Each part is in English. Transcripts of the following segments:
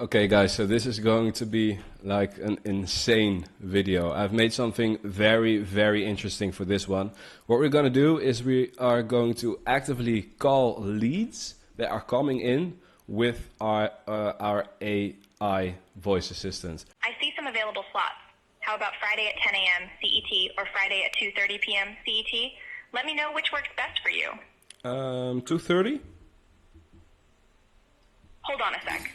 Okay guys, so this is going to be like an insane video. I've made something very, very interesting for this one. What we're going to do is we are going to actively call leads that are coming in with our AI voice assistant. I see some available slots. How about Friday at 10 a.m. CET or Friday at 2:30 p.m. CET? Let me know which works best for you. 2:30? Hold on a sec.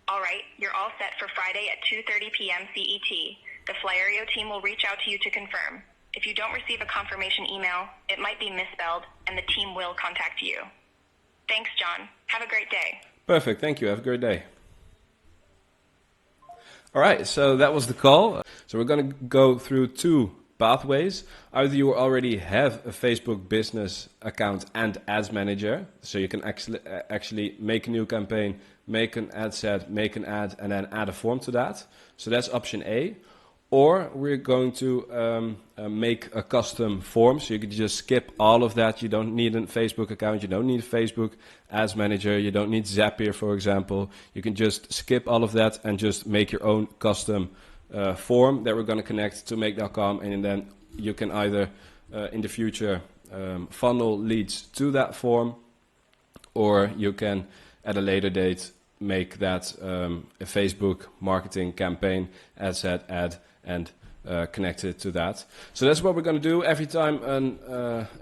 All right, you're all set for Friday at 2:30 p.m. CET. The Flyerio team will reach out to you to confirm. If you don't receive a confirmation email, it might be misspelled and the team will contact you. Thanks, John. Have a great day. Perfect, thank you. Have a great day. All right, so that was the call. So we're going to go through two pathways. Either you already have a Facebook business account and ads manager, so you can actually make a new campaign, make an ad set, make an ad, and then add a form to that. So that's option A. Or we're going to make a custom form, so you can just skip all of that. You don't need a Facebook account, you don't need a Facebook ads manager, you don't need Zapier, for example. You can just skip all of that and just make your own custom form that we're going to connect to make.com, and then you can either in the future funnel leads to that form, or you can at a later date make that a Facebook marketing campaign, ad set, ad, and connect it to that. So that's what we're going to do. Every time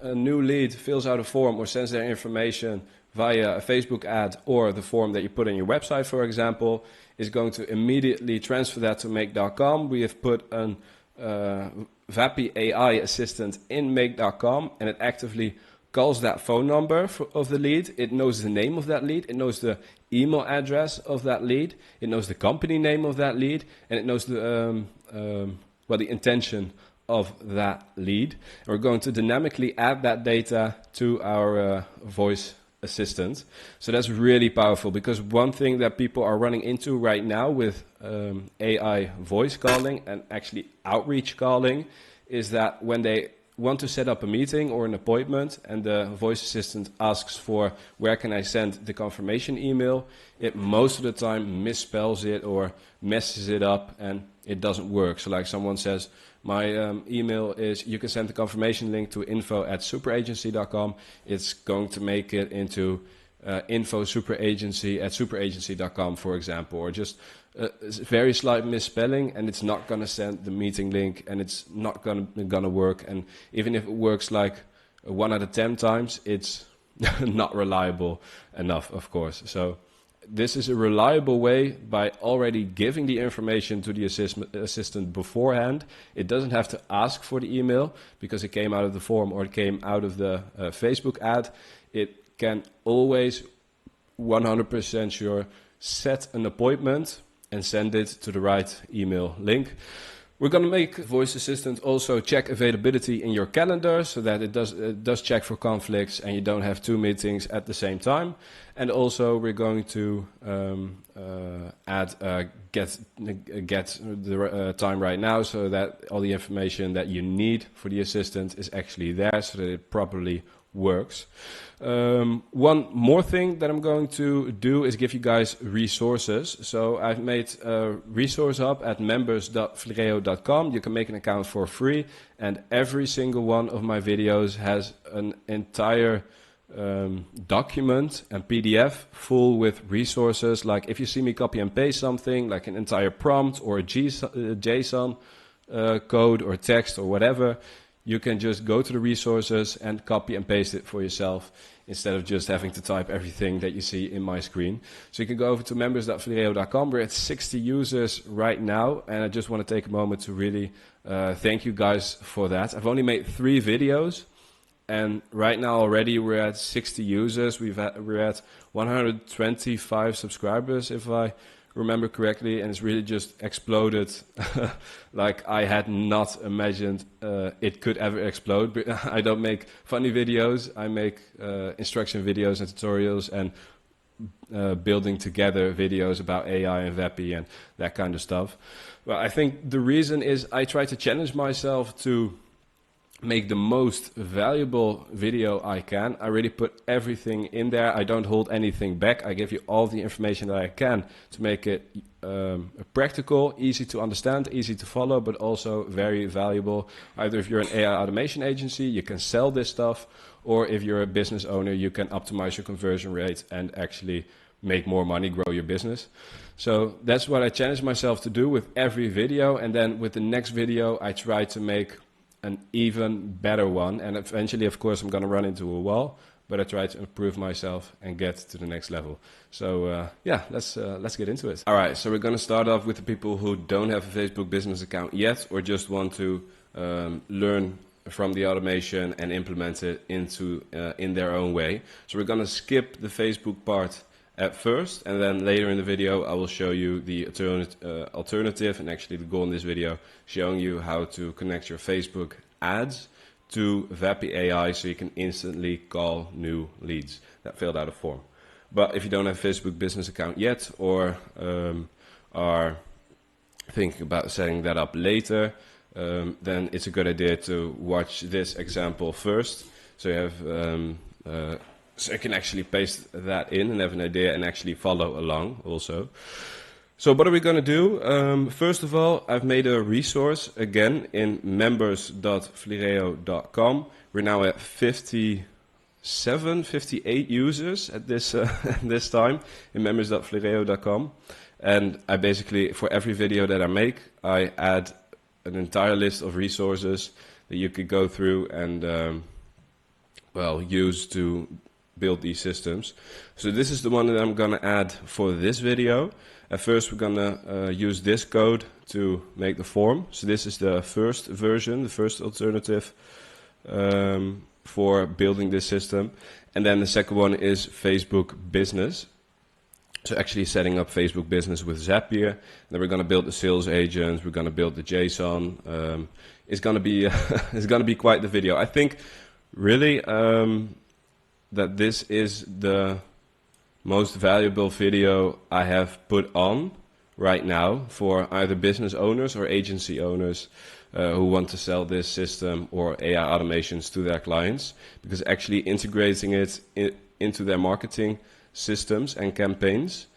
a new lead fills out a form or sends their information via a Facebook ad or the form that you put on your website, for example, is going to immediately transfer that to make.com. We have put an VAPI AI assistant in make.com, and it actively calls that phone number of the lead. It knows the name of that lead. It knows the email address of that lead. It knows the company name of that lead, and it knows the the intention of that lead. And we're going to dynamically add that data to our voice assistant. So that's really powerful, because one thing that people are running into right now with AI voice calling and actually outreach calling is that when they want to set up a meeting or an appointment and the voice assistant asks for where can I send the confirmation email, it most of the time misspells it or messes it up and it doesn't work. So like someone says, my email is, you can send the confirmation link to info@superagency.com. It's going to make it into info-superagency@superagency.com, for example, or just a very slight misspelling, and it's not going to send the meeting link, and it's not going to work. And even if it works like 1 out of 10 times, it's not reliable enough, of course. So this is a reliable way by already giving the information to the assistant beforehand. It doesn't have to ask for the email because it came out of the form or it came out of the Facebook ad. It can always 100% sure set an appointment and send it to the right email link. We're going to make Voice Assistant also check availability in your calendar so that it does check for conflicts and you don't have 2 meetings at the same time. And also we're going to add get the time right now, so that all the information that you need for the assistant is actually there so that it properly works. One more thing that I'm going to do is give you guys resources. So I've made a resource hub at members.flyerio.com. You can make an account for free, and every single one of my videos has an entire document and PDF full with resources. Like if you see me copy and paste something, like an entire prompt or a JSON code or text or whatever, you can just go to the resources and copy and paste it for yourself instead of just having to type everything that you see in my screen. So you can go over to members.flyerio.com. We're at 60 users right now, and I just want to take a moment to really thank you guys for that. I've only made 3 videos, and right now already we're at 60 users. We're at 125 subscribers, if I remember correctly, and it's really just exploded like I had not imagined it could ever explode. But I don't make funny videos, I make instruction videos and tutorials and building together videos about AI and VAPI and that kind of stuff. Well, I think the reason is I try to challenge myself to make the most valuable video I can. I really put everything in there. I don't hold anything back. I give you all the information that I can to make it practical, easy to understand, easy to follow, but also very valuable. Either if you're an AI automation agency, you can sell this stuff, or if you're a business owner, you can optimize your conversion rate and actually make more money, grow your business. So that's what I challenge myself to do with every video. And then with the next video, I try to make an even better one. And eventually, of course, I'm going to run into a wall, but I try to improve myself and get to the next level. So yeah, let's get into it. All right, so we're going to start off with the people who don't have a Facebook business account yet, or just want to learn from the automation and implement it into in their own way. So we're going to skip the Facebook part at first, and then later in the video I will show you the alternative, and actually the goal in this video, showing you how to connect your Facebook ads to VAPI AI so you can instantly call new leads that filled out a form. But if you don't have a Facebook business account yet, or are thinking about setting that up later, then it's a good idea to watch this example first, so you have so you can actually paste that in and have an idea and actually follow along also. So what are we going to do? First of all, I've made a resource again in members.flereo.com. We're now at 58 users at this this time in members.flereo.com. And I basically, for every video that I make, I add an entire list of resources that you could go through and well, use to build these systems. So this is the one that I'm going to add for this video. At first we're going to use this code to make the form. So this is the first version, the first alternative for building this system. And then the second one is Facebook Business. So actually setting up Facebook Business with Zapier. Then we're going to build the sales agents, we're going to build the JSON. It's going to be it's going to be quite the video. I think really that this is the most valuable video I have put on right now for either business owners or agency owners who want to sell this system or AI automations to their clients, because actually integrating it into their marketing systems and campaigns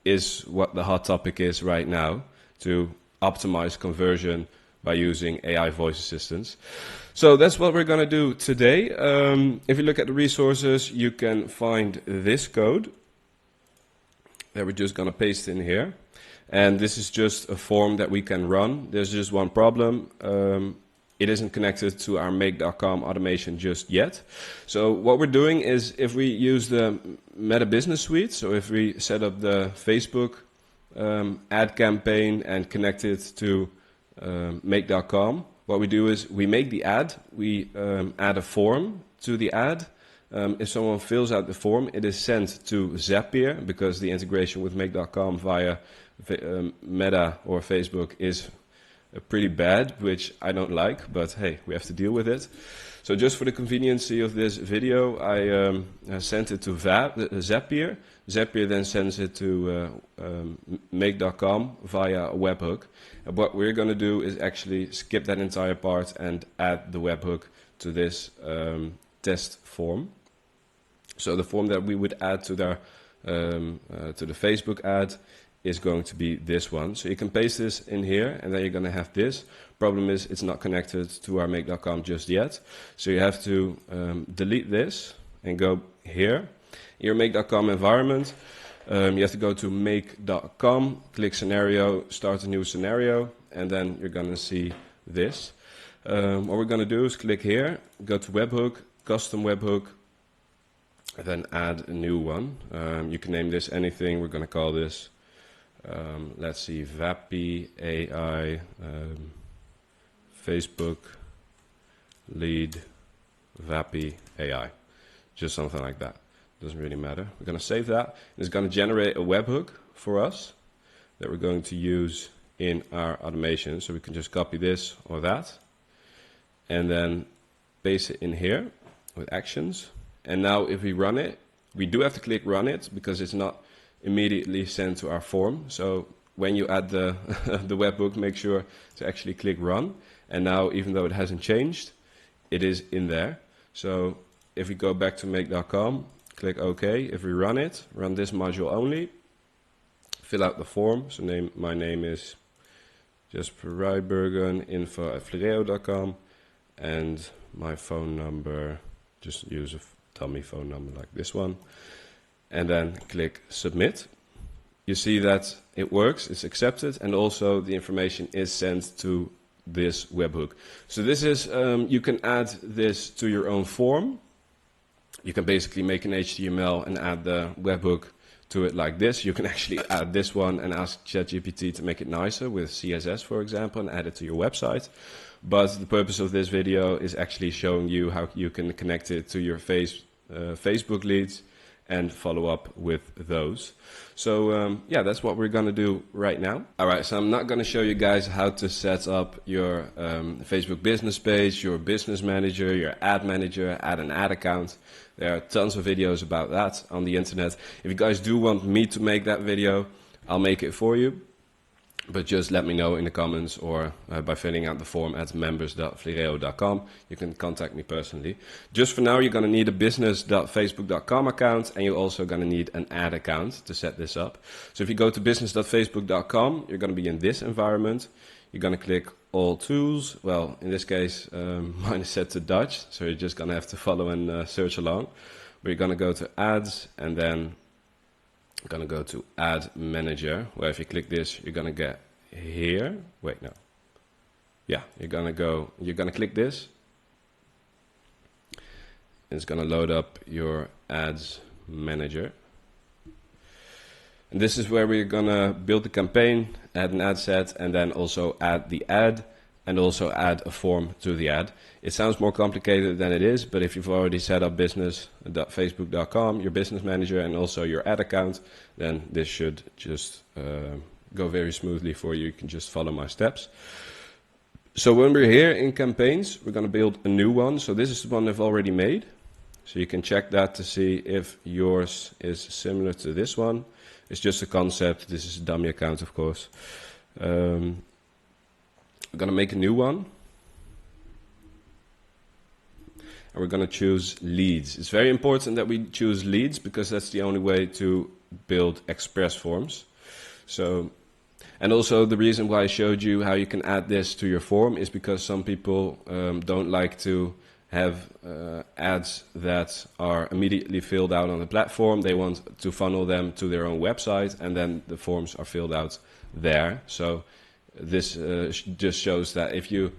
is what the hot topic is right now, to optimize conversion by using AI voice assistants. So that's what we're going to do today. If you look at the resources, you can find this code that we're just going to paste in here. And this is just a form that we can run. There's just one problem. It isn't connected to our make.com automation just yet. So what we're doing is, if we use the Meta Business Suite, so if we set up the Facebook ad campaign and connect it to make.com, what we do is we make the ad, we add a form to the ad. If someone fills out the form, it is sent to Zapier, because the integration with make.com via Meta or Facebook is pretty bad, which I don't like, but hey, we have to deal with it. So just for the conveniency of this video, I sent it to Zapier. Zapier then sends it to make.com via a webhook. And what we're going to do is actually skip that entire part and add the webhook to this test form. So the form that we would add to the Facebook ad is going to be this one. So you can paste this in here, and then you're going to have this. Problem is, it's not connected to our make.com just yet. So you have to delete this and go here. In your make.com environment, you have to go to make.com, click scenario, start a new scenario, and then you're going to see this. What we're going to do is click here, go to webhook, custom webhook, and then add a new one. You can name this anything. We're going to call this, let's see, VAPI AI Facebook lead VAPI AI. Just something like that. Doesn't really matter. We're going to save that. It's going to generate a webhook for us that we're going to use in our automation. So we can just copy this or that and then paste it in here with actions. And now if we run it, we do have to click run it because it's not immediately sent to our form. So when you add the the webhook, make sure to actually click run. And now, even though it hasn't changed, it is in there. So if we go back to make.com, click OK. If we run it, run this module only, fill out the form. So my name is Jasper Rijbergen, info@flereo.com, and my phone number, just use a dummy phone number like this one, and then click submit. You see that it works, it's accepted, and also the information is sent to this webhook. So this is, you can add this to your own form. You can basically make an HTML and add the webhook to it like this. You can actually add this one and ask ChatGPT to make it nicer with CSS, for example, and add it to your website. But the purpose of this video is actually showing you how you can connect it to your Facebook leads and follow up with those. So yeah, that's what we're going to do right now. All right, so I'm not going to show you guys how to set up your Facebook business page, your business manager, your ad manager, add an ad account. There are tons of videos about that on the internet. If you guys do want me to make that video, I'll make it for you. But just let me know in the comments or by filling out the form at members.flereo.com. You can contact me personally. Just for now, you're going to need a business.facebook.com account, and you're also going to need an ad account to set this up. So if you go to business.facebook.com, you're going to be in this environment. You're going to click all tools. Well, in this case, mine is set to Dutch, so you're just going to have to follow and search along. But you're going to go to ads, and then I'm going to go to Ad Manager, where if you click this, you're going to get here. Wait, no. Yeah, you're going to click this. It's going to load up your Ads Manager. And this is where we're going to build the campaign, add an ad set, and then also add the ad, and also add a form to the ad. It sounds more complicated than it is, but if you've already set up business.facebook.com, your business manager, and also your ad account, then this should just go very smoothly for you. You can just follow my steps. So when we're here in campaigns, we're going to build a new one. So this is the one I've already made. So you can check that to see if yours is similar to this one. It's just a concept. This is a dummy account, of course. We're going to make a new one. And we're going to choose leads. It's very important that we choose leads because that's the only way to build express forms. So, and also the reason why I showed you how you can add this to your form is because some people don't like to have ads that are immediately filled out on the platform. They want to funnel them to their own website, and then the forms are filled out there. So this just shows that if you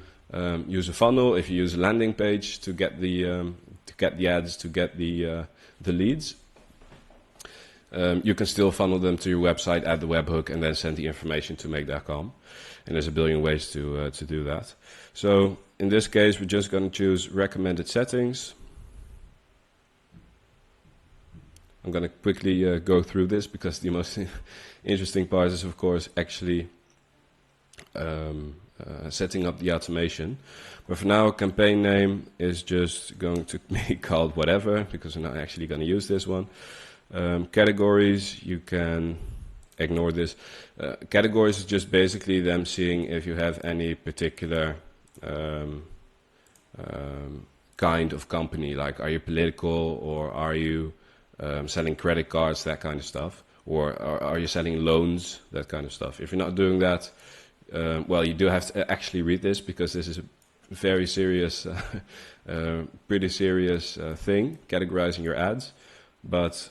use a funnel, if you use a landing page to get the ads, to get the leads, you can still funnel them to your website, add the webhook, and then send the information to make.com. And there's a billion ways to do that. So in this case, we're just going to choose recommended settings. I'm going to quickly go through this because the most interesting part is, of course, actually setting up the automation. But for now, campaign name is just going to be called whatever because we're not actually going to use this one. Categories, you can ignore this. Categories is just basically them seeing if you have any particular kind of company, like are you political or are you selling credit cards, that kind of stuff, or are you selling loans, that kind of stuff. If you're not doing that, well, you do have to actually read this because this is a very serious, pretty serious thing, categorizing your ads. But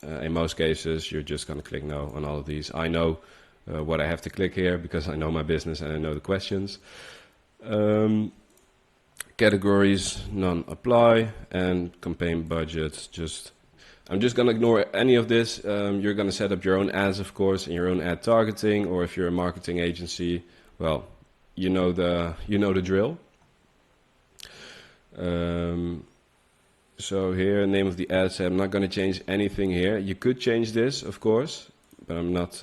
in most cases, you're just going to click no on all of these. I know what I have to click here because I know my business and I know the questions. Categories, none apply, and campaign budget, I'm just going to ignore any of this. You're going to set up your own ads, of course, and your own ad targeting, or if you're a marketing agency, well, you know the drill. So here, name of the ad set, I'm not going to change anything here. You could change this, of course, but I'm not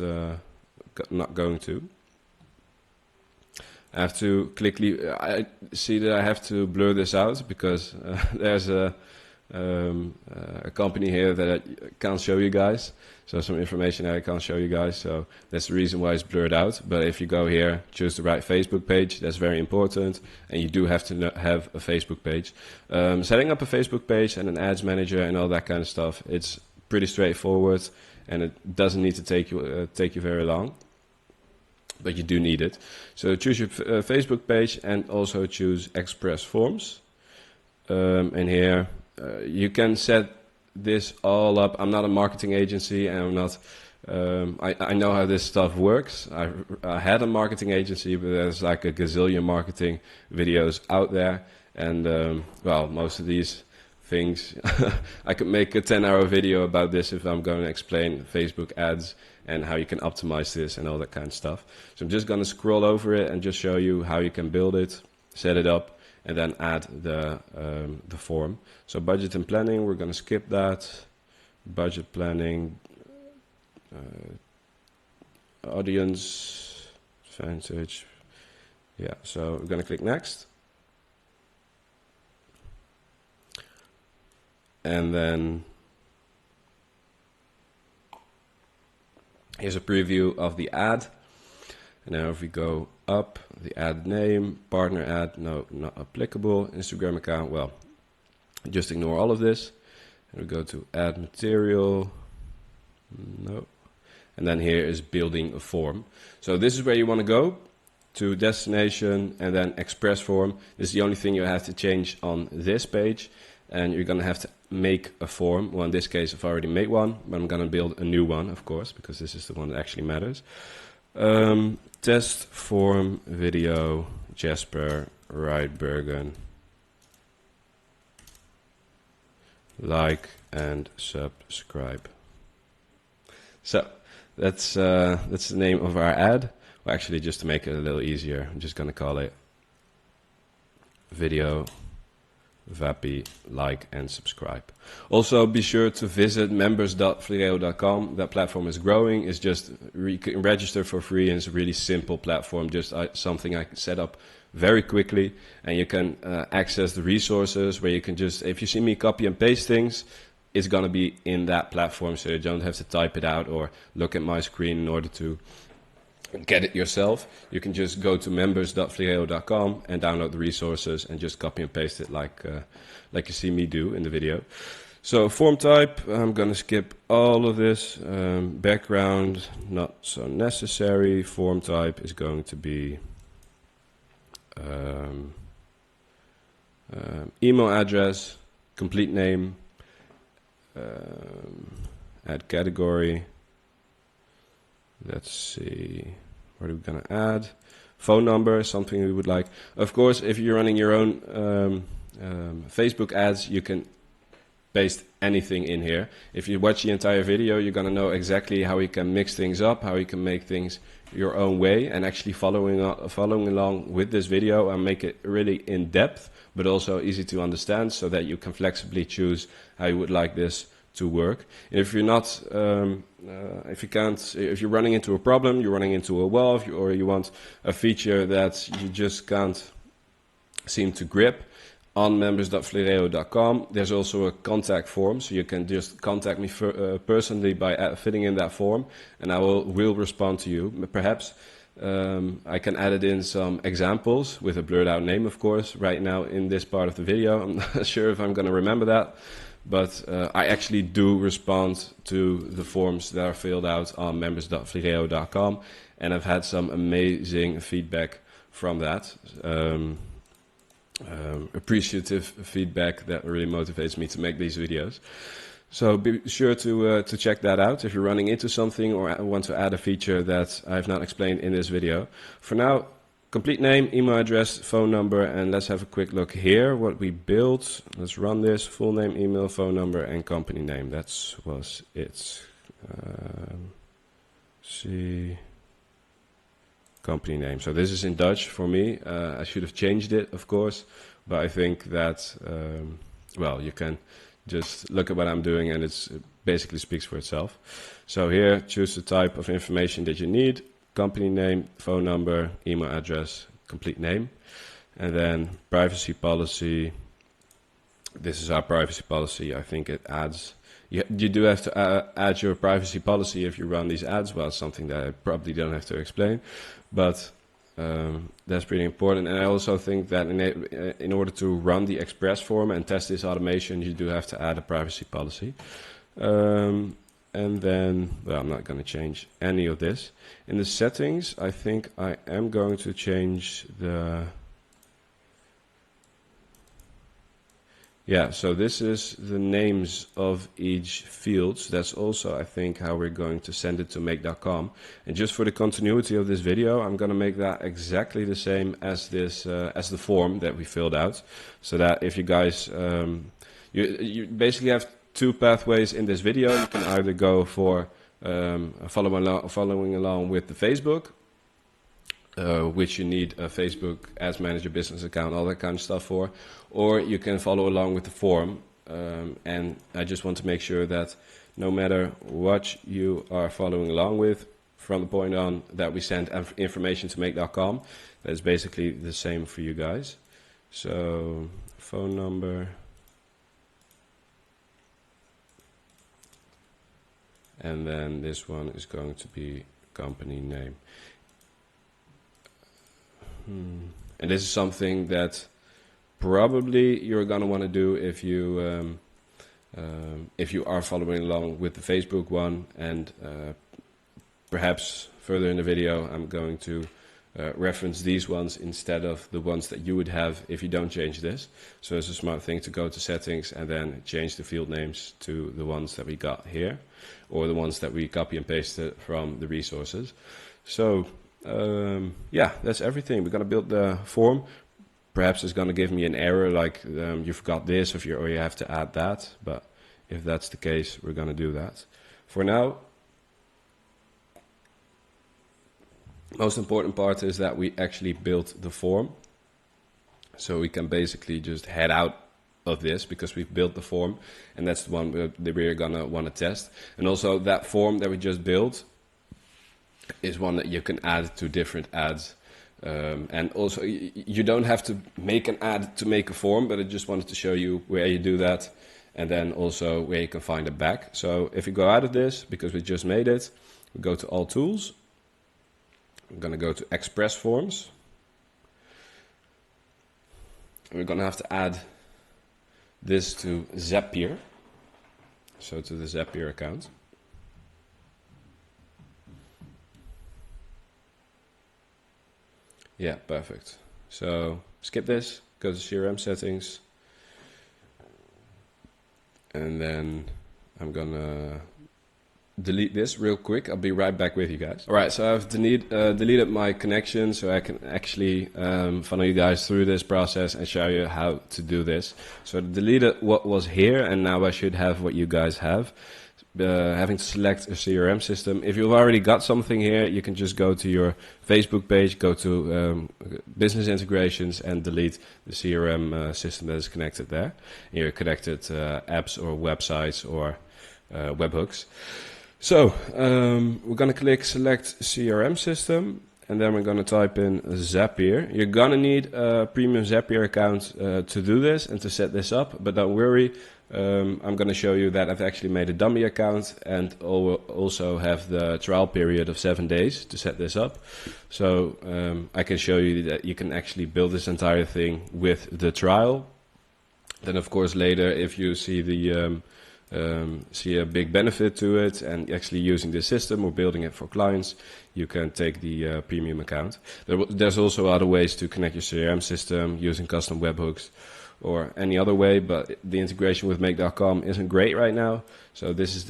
going to. I have to I see that I have to blur this out because there's a a company here that I can't show you guys. So some information that I can't show you guys. So that's the reason why it's blurred out. But if you go here, choose the right Facebook page. That's very important. And you do have to have a Facebook page. Setting up a Facebook page and an ads manager and all that kind of stuff, it's pretty straightforward, and it doesn't need to take you very long. But you do need it. So choose your Facebook page and also choose Express Forms. And here you can set this all up. I'm not a marketing agency, and I'm not. I know how this stuff works. I had a marketing agency, but there's like a gazillion marketing videos out there, and well, most of these things I could make a 10-hour video about this if I'm going to explain Facebook ads and how you can optimize this and all that kind of stuff. So I'm just going to scroll over it and just show you how you can build it, set it up, and then add the form. So budget and planning, we're going to skip that. Budget planning, audience, advantage. Yeah, so we're going to click next. And then here's a preview of the ad. And now if we go up, the ad name, partner ad, no, not applicable. Instagram account, well, just ignore all of this. And we go to add material, no. And then here is building a form. So this is where you want to go, to destination and then express form. This is the only thing you have to change on this page. And you're going to have to make a form. Well, in this case, I've already made one, but I'm going to build a new one, of course, because this is the one that actually matters. Test form video, Jasper, Rydbergen. Like and subscribe. So that's the name of our ad. Well, actually, just to make it a little easier, I'm just going to call it video VAPI, like and subscribe. Also, be sure to visit members.flereo.com. That platform is growing. It's just you can register for free, and it's a really simple platform. Just something I can set up very quickly, and you can access the resources where you can just, if you see me copy and paste things, it's going to be in that platform, so you don't have to type it out or look at my screen in order to get it yourself. You can just go to members.flereo.com and download the resources and just copy and paste it like you see me do in the video. So form type, I'm going to skip all of this. Background, not so necessary. Form type is going to be email address, complete name, add category. Let's see, what are we going to add? Phone number, something we would like. Of course, if you're running your own Facebook ads, you can paste anything in here. If you watch the entire video, you're going to know exactly how you can mix things up, how you can make things your own way, and actually following along with this video and make it really in depth, but also easy to understand, so that you can flexibly choose how you would like this to work. And if you're not, if you're running into a problem, you're running into a wall, or you want a feature that you just can't seem to grip, on members.flereo.com, there's also a contact form, so you can just contact me personally by filling in that form, and I will respond to you. Perhaps I can add in some examples with a blurred out name, of course, right now in this part of the video. I'm not sure if I'm going to remember that. But I actually do respond to the forms that are filled out on members.flereo.com, and I've had some amazing feedback from that. Appreciative feedback that really motivates me to make these videos. So be sure to check that out if you're running into something or want to add a feature that I've not explained in this video. For now, complete name, email address, phone number, and let's have a quick look here what we built. Let's run this. Full name, email, phone number, and company name. That was it. See, company name. So this is in Dutch for me. I should have changed it, of course, but I think that well, you can just look at what I'm doing, and it basically speaks for itself. So here, choose the type of information that you need. Company name, phone number, email address, complete name. And then privacy policy, This is our privacy policy. I think it adds, you do have to add your privacy policy if you run these ads. Well, it's something that I probably don't have to explain, but that's pretty important. And I also think that in order to run the Express form and test this automation, you do have to add a privacy policy. And then, well, I'm not going to change any of this. In the settings, I think I am going to change the... Yeah, so this is the names of each field. So that's also, I think, how we're going to send it to make.com. And just for the continuity of this video, I'm going to make that exactly the same as this, as the form that we filled out. So that if you guys, you basically have two pathways in this video. You can either go for following along with the Facebook, which you need a Facebook Ads Manager business account, all that kind of stuff for, or you can follow along with the form. And I just want to make sure that no matter what you are following along with, from the point on that we send information to make.com, that is basically the same for you guys. So phone number, and then this one is going to be company name. And this is something that probably you're going to want to do if you are following along with the Facebook one, and perhaps further in the video I'm going to reference these ones instead of the ones that you would have if you don't change this. So it's a smart thing to go to settings and then change the field names to the ones that we got here, or the ones that we copy and pasted from the resources. So yeah, that's everything. We're going to build the form. Perhaps it's going to give me an error like you forgot this, or you have to add that. But if that's the case, we're going to do that. For now, most important part is that we actually built the form. So we can basically just head out of this because we've built the form, and that's the one that we're going to want to test. And also that form that we just built is one that you can add to different ads. And also you don't have to make an ad to make a form, but I just wanted to show you where you do that, and then also where you can find it back. So if you go out of this, because we just made it, we go to all tools. I'm going to go to Express Forms. And we're going to have to add this to Zapier. So to the Zapier account. Yeah, perfect. So skip this, go to CRM settings, and then I'm gonna delete this real quick. I'll be right back with you guys. All right, so I've deleted my connection so I can actually follow you guys through this process and show you how to do this. So I deleted what was here, and now I should have what you guys have. Having to select a CRM system. If you've already got something here, you can just go to your Facebook page, go to business integrations, and delete the CRM system that is connected there. Your connected apps or websites or webhooks. So we're going to click select CRM system, and then we're going to type in Zapier. You're going to need a premium Zapier account to do this and to set this up, but don't worry. I'm going to show you that I've actually made a dummy account and also have the trial period of 7 days to set this up. So I can show you that you can actually build this entire thing with the trial. Then of course later, if you see the see a big benefit to it and actually using this system or building it for clients, you can take the premium account. There's also other ways to connect your CRM system using custom webhooks or any other way, but the integration with make.com isn't great right now. So this is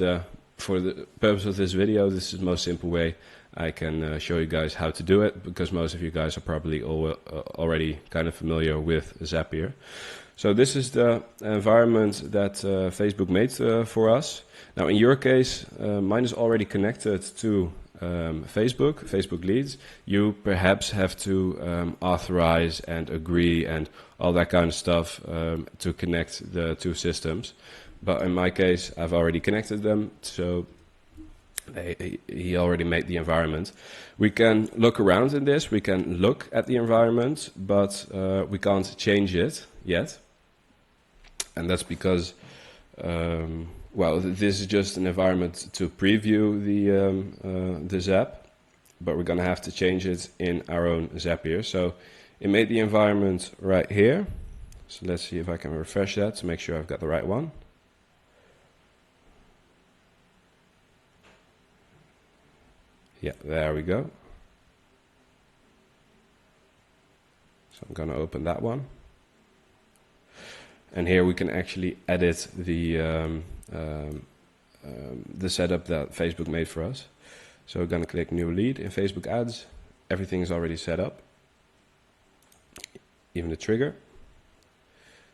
for the purpose of this video, this is the most simple way I can show you guys how to do it, because most of you guys are probably already kind of familiar with Zapier. So this is the environment that Facebook made for us. Now in your case, mine is already connected to Facebook leads. You perhaps have to authorize and agree and all that kind of stuff to connect the two systems. But in my case, I've already connected them, so he already made the environment. We can look around in this, we can look at the environment, but we can't change it yet. And that's because, well, this is just an environment to preview the Zap, but we're going to have to change it in our own Zapier. So it made the environment right here. So let's see if I can refresh that to make sure I've got the right one. Yeah, there we go. So I'm going to open that one. And here we can actually edit the setup that Facebook made for us. So we're going to click New Lead in Facebook Ads. Everything is already set up, even the trigger.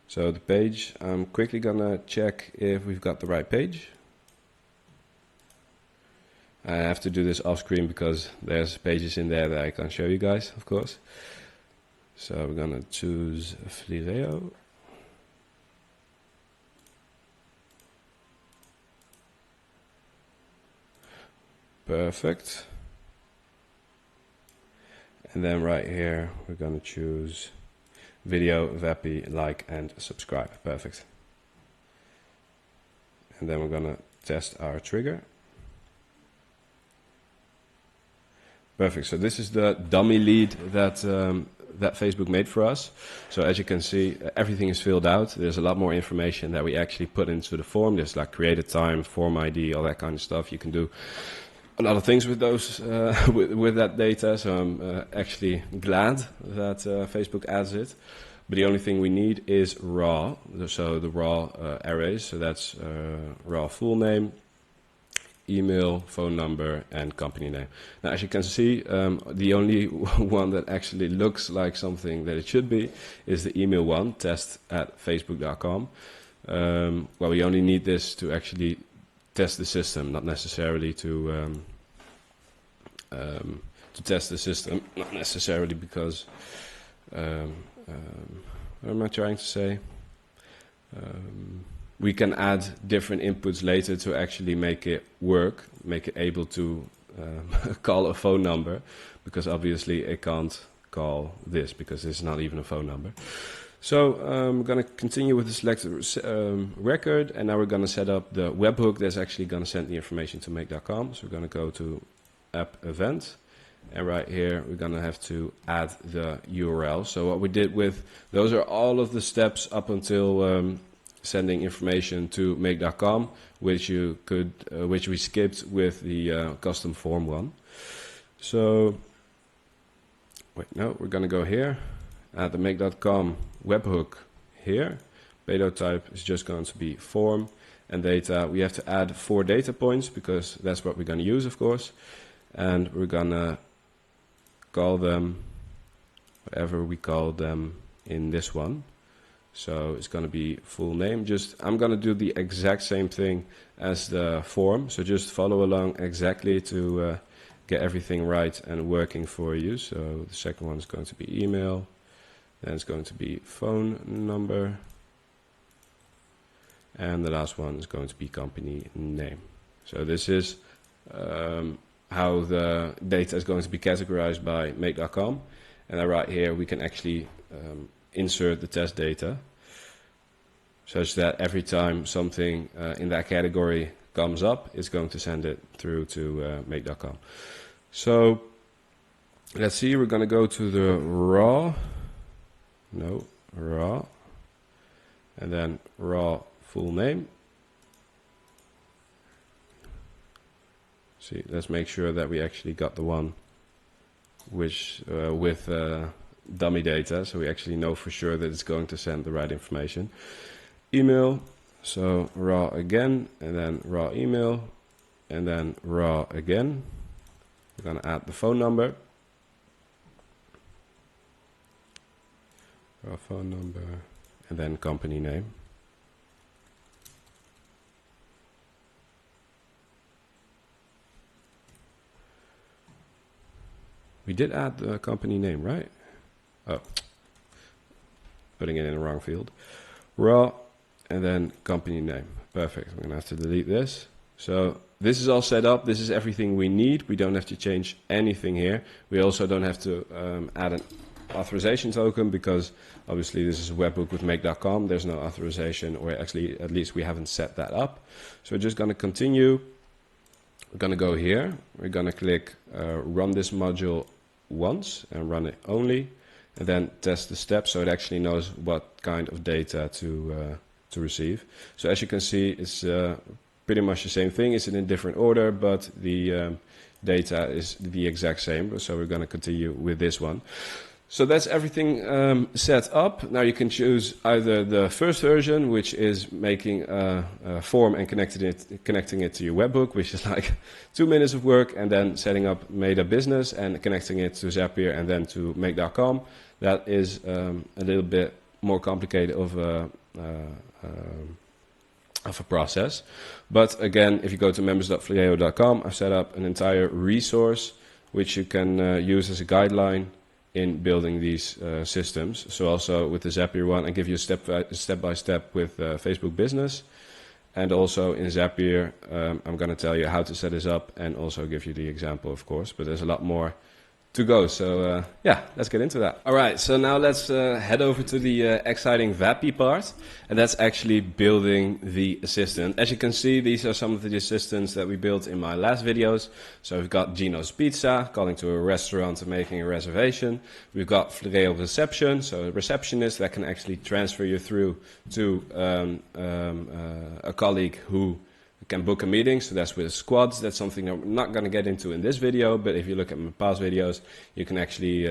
So the page, I'm quickly going to check if we've got the right page. I have to do this off screen because there's pages in there that I can't show you guys, of course. So we're going to choose Flireo. Perfect. And then right here, we're going to choose video, VAPI, like, and subscribe. Perfect. And then we're going to test our trigger. Perfect. So this is the dummy lead that that Facebook made for us. So as you can see, everything is filled out. There's a lot more information that we actually put into the form. There's like created time, form ID, all that kind of stuff. You can do a lot of things with those with that data. So I'm actually glad that Facebook adds it. But the only thing we need is raw. So the raw arrays. So that's raw full name, email, phone number, and company name. Now, as you can see, the only one that actually looks like something that it should be is the email one, test@facebook.com. Well, we only need this to actually test the system, not necessarily to test the system, not necessarily because, what am I trying to say? We can add different inputs later to actually make it work, make it able to call a phone number, because obviously it can't call this because it's not even a phone number. So we're going to continue with the selected record, and now we're going to set up the webhook that's actually going to send the information to make.com. So we're going to go to app event, and right here we're going to have to add the URL. So what we did with those are all of the steps up until sending information to make.com, which you could, which we skipped with the custom form one. So, wait, no, we're going to go here, add the make.com webhook here. Payload type is just going to be form, and data. We have to add 4 data points because that's what we're going to use, of course. And we're going to call them whatever we call them in this one. So it's going to be full name. I'm going to do the exact same thing as the form. So just follow along exactly to get everything right and working for you. So the second one is going to be email. Then it's going to be phone number. And the last one is going to be company name. So this is how the data is going to be categorized by make.com. And then right here we can actually insert the test data such that every time something in that category comes up, it's going to send it through to make.com. So let's see, we're going to go to the raw, and then raw full name. See, let's make sure that we actually got the one which with dummy data, so we actually know for sure that it's going to send the right information. Email, so raw again, and then raw email, and then raw again. We're going to add the phone number. Raw phone number, and then company name. We did add the company name, right? Oh, putting it in the wrong field. Raw, and then company name. Perfect. I'm going to have to delete this. So this is all set up. This is everything we need. We don't have to change anything here. We also don't have to add an authorization token, because obviously this is a webhook with make.com. There's no authorization, or actually at least we haven't set that up. So we're just going to continue. We're going to go here. We're going to click run this module once and run it only, and then test the steps so it actually knows what kind of data to receive. So as you can see, it's pretty much the same thing. It's in a different order, but the data is the exact same. So we're going to continue with this one. So that's everything set up. Now you can choose either the first version, which is making a form and connecting it to your webhook, which is like 2 minutes of work, and then setting up Made a Business and connecting it to Zapier and then to make.com. That is a little bit more complicated of a process. But again, if you go to members.fleeo.com, I've set up an entire resource which you can use as a guideline in building these systems. So also with the Zapier one, I give you a step-by-step with Facebook Business. And also in Zapier, I'm going to tell you how to set this up and also give you the example, of course. But there's a lot more to go. So yeah, let's get into that. All right, so now let's head over to the exciting VAPI part, and that's actually building the assistant. As you can see, these are some of the assistants that we built in my last videos. So we've got Gino's Pizza, calling to a restaurant and making a reservation. We've got Flereo Reception, so a receptionist that can actually transfer you through to a colleague who can book a meeting. So that's with squads. That's something that we're not going to get into in this video, but if you look at my past videos, you can actually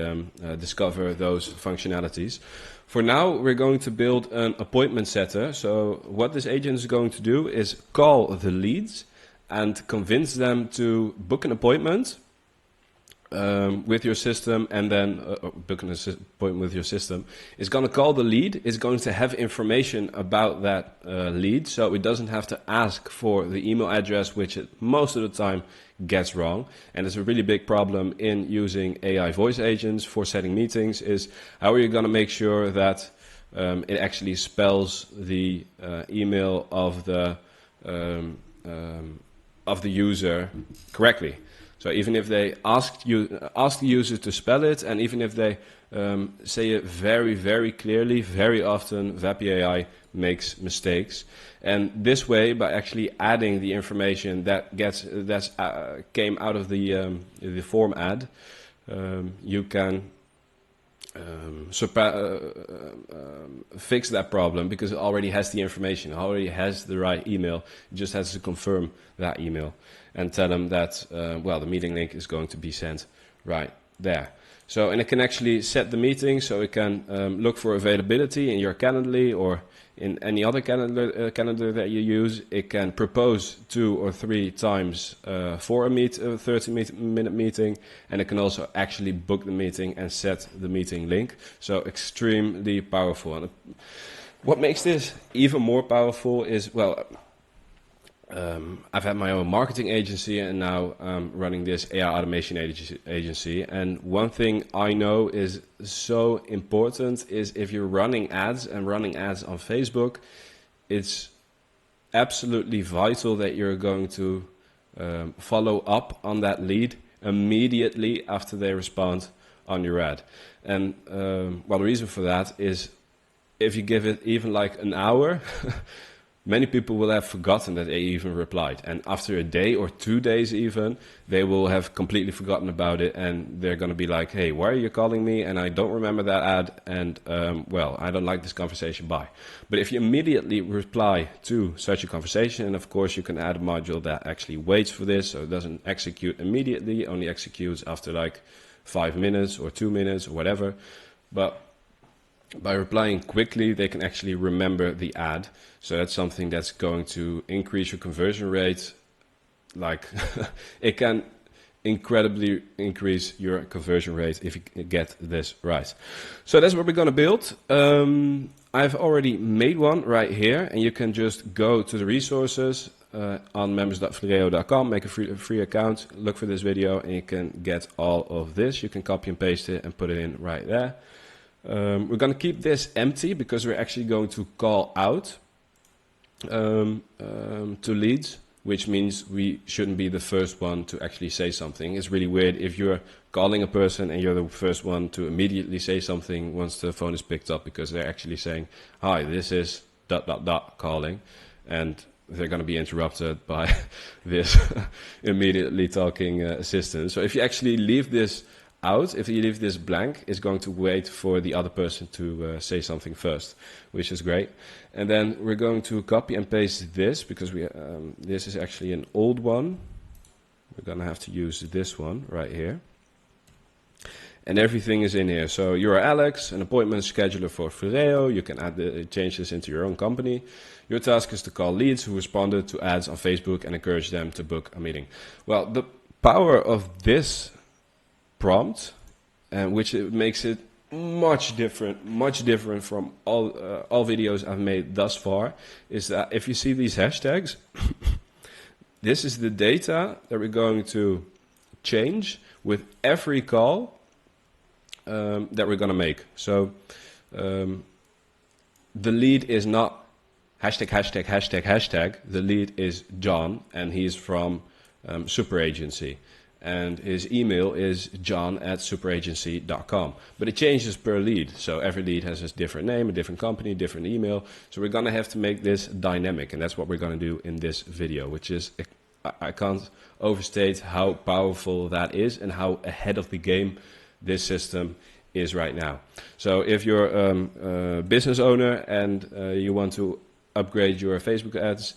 discover those functionalities. For now, we're going to build an appointment setter. So what this agent is going to do is call the leads and convince them to book an appointment with your system, and then book an appointment with your system. It's going to call the lead. It's going to have information about that lead, so it doesn't have to ask for the email address, which it most of the time gets wrong. And it's a really big problem in using AI voice agents for setting meetings, is how are you going to make sure that it actually spells the email of the user correctly. So even if they ask the user to spell it, and even if they say it very, very clearly, very often VAPI AI makes mistakes. And this way, by actually adding the information that came out of the form ad, you can fix that problem, because it already has the information, it already has the right email. It just has to confirm that email and tell them that, well, the meeting link is going to be sent right there. So, and it can actually set the meeting, so it can look for availability in your Calendly or in any other calendar that you use. It can propose 2 or 3 times for a 30-minute meeting, and it can also actually book the meeting and set the meeting link. So extremely powerful. And what makes this even more powerful is, well, I've had my own marketing agency, and now I'm running this AI automation agency. And one thing I know is so important is if you're running ads on Facebook, it's absolutely vital that you're going to follow up on that lead immediately after they respond on your ad. And well, the reason for that is if you give it even like an hour, many people will have forgotten that they even replied. And after a day or 2 days even, they will have completely forgotten about it. And they're going to be like, hey, why are you calling me? And I don't remember that ad. And, well, I don't like this conversation. Bye. But if you immediately reply to such a conversation, and of course you can add a module that actually waits for this, so it doesn't execute immediately, only executes after like 5 minutes or 2 minutes or whatever. But by replying quickly, they can actually remember the ad. So that's something that's going to increase your conversion rate. Like it can incredibly increase your conversion rate if you get this right. So that's what we're going to build. I've already made one right here, and you can just go to the resources on members.fleeo.com, make a free account, look for this video, and you can get all of this. You can copy and paste it and put it in right there. We're going to keep this empty because we're actually going to call out to leads which means we shouldn't be the first one to actually say something. It's really weird if you're calling a person and you're the first one to immediately say something once the phone is picked up, because they're actually saying, hi, this is ... calling, and they're going to be interrupted by this immediately talking assistant. So if you actually leave this out, if you leave this blank, it's going to wait for the other person to say something first, which is great. And then we're going to copy and paste this, because this is actually an old one. We're going to have to use this one right here. And everything is in here. So you're Alex, an appointment scheduler for Flireo. You can add the changes into your own company. Your task is to call leads who responded to ads on Facebook and encourage them to book a meeting. Well, the power of this prompt, which makes it much different from all videos I've made thus far, is that if you see these hashtags, this is the data that we're going to change with every call that we're going to make. So the lead is not hashtag. The lead is John, and he's from Super Agency. And his email is john@superagency.com. But it changes per lead. So every lead has a different name, a different company, different email. So we're going to have to make this dynamic. And that's what we're going to do in this video, which is, I can't overstate how powerful that is and how ahead of the game this system is right now. So if you're a business owner and you want to upgrade your Facebook ads,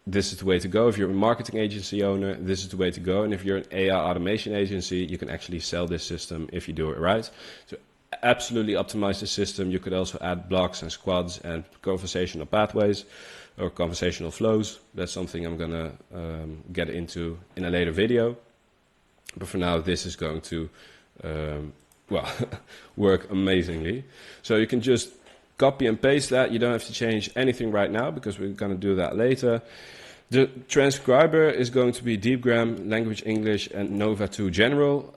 this is the way to go. If you're a marketing agency owner, this is the way to go. And if you're an AI automation agency, you can actually sell this system if you do it right. So absolutely optimize the system. You could also add blocks and squads and conversational pathways or conversational flows. That's something I'm going to get into in a later video. But for now, this is going to work amazingly. So you can just copy and paste that. You don't have to change anything right now, because we're going to do that later. The transcriber is going to be DeepGram, Language English, and Nova 2 General.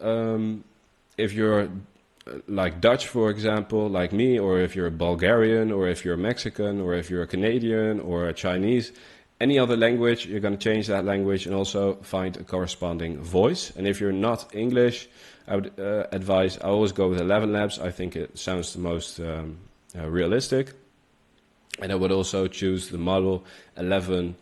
If you're like Dutch, for example, like me, or if you're a Bulgarian, or if you're a Mexican, or if you're a Canadian, or a Chinese, any other language, you're going to change that language and also find a corresponding voice. And if you're not English, I would advise, I always go with 11 Labs. I think it sounds the most realistic. And I would also choose the model 11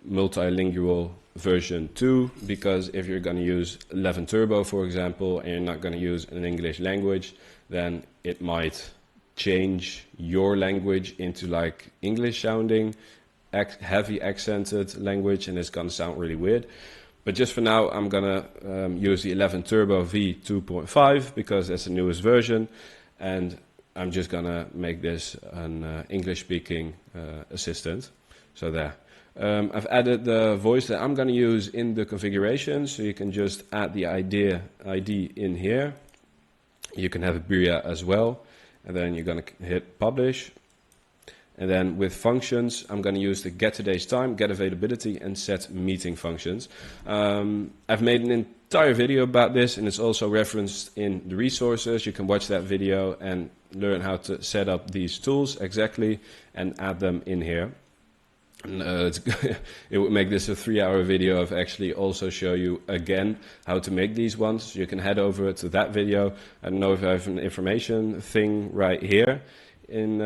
multilingual version 2, because if you're going to use 11 Turbo, for example, and you're not going to use an English language, then it might change your language into like English sounding, heavy accented language, and it's going to sound really weird. But just for now, I'm going to use the 11 Turbo V2.5 because that's the newest version, and I'm just going to make this an English-speaking assistant. So there. I've added the voice that I'm going to use in the configuration, so you can just add the ID in here. You can have a BRIA as well, and then you're going to hit publish. And then with functions, I'm going to use the get today's time, get availability, and set meeting functions. I've made an entire video about this, and it's also referenced in the resources. You can watch that video and learn how to set up these tools exactly and add them in here. And, it would make this a 3-hour video of actually also show you again how to make these ones. So you can head over to that video. I don't know if I have an information thing right here in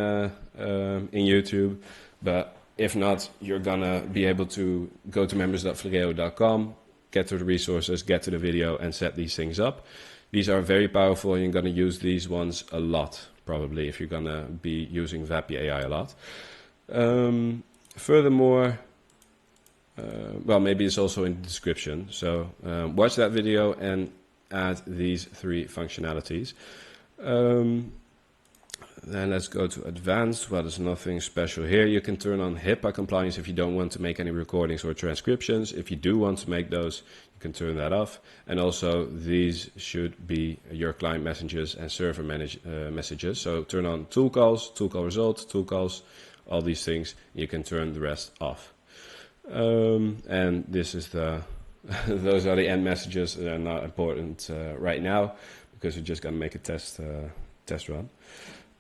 YouTube, but if not, you're gonna be able to go to members.flireo.com, get to the resources, get to the video, and set these things up. These are very powerful, and you're gonna use these ones a lot, probably, if you're gonna be using VAPI AI a lot. Furthermore, well, maybe it's also in the description. So watch that video and add these 3 functionalities. Then let's go to advanced. Well, there's nothing special here. You can turn on HIPAA compliance if you don't want to make any recordings or transcriptions. If you do want to make those, you can turn that off. And also these should be your client messages and server messages. So turn on tool calls, tool call results, tool calls, all these things. You can turn the rest off. And this is the, those are the end messages. They're not important right now because we're just going to make a test run.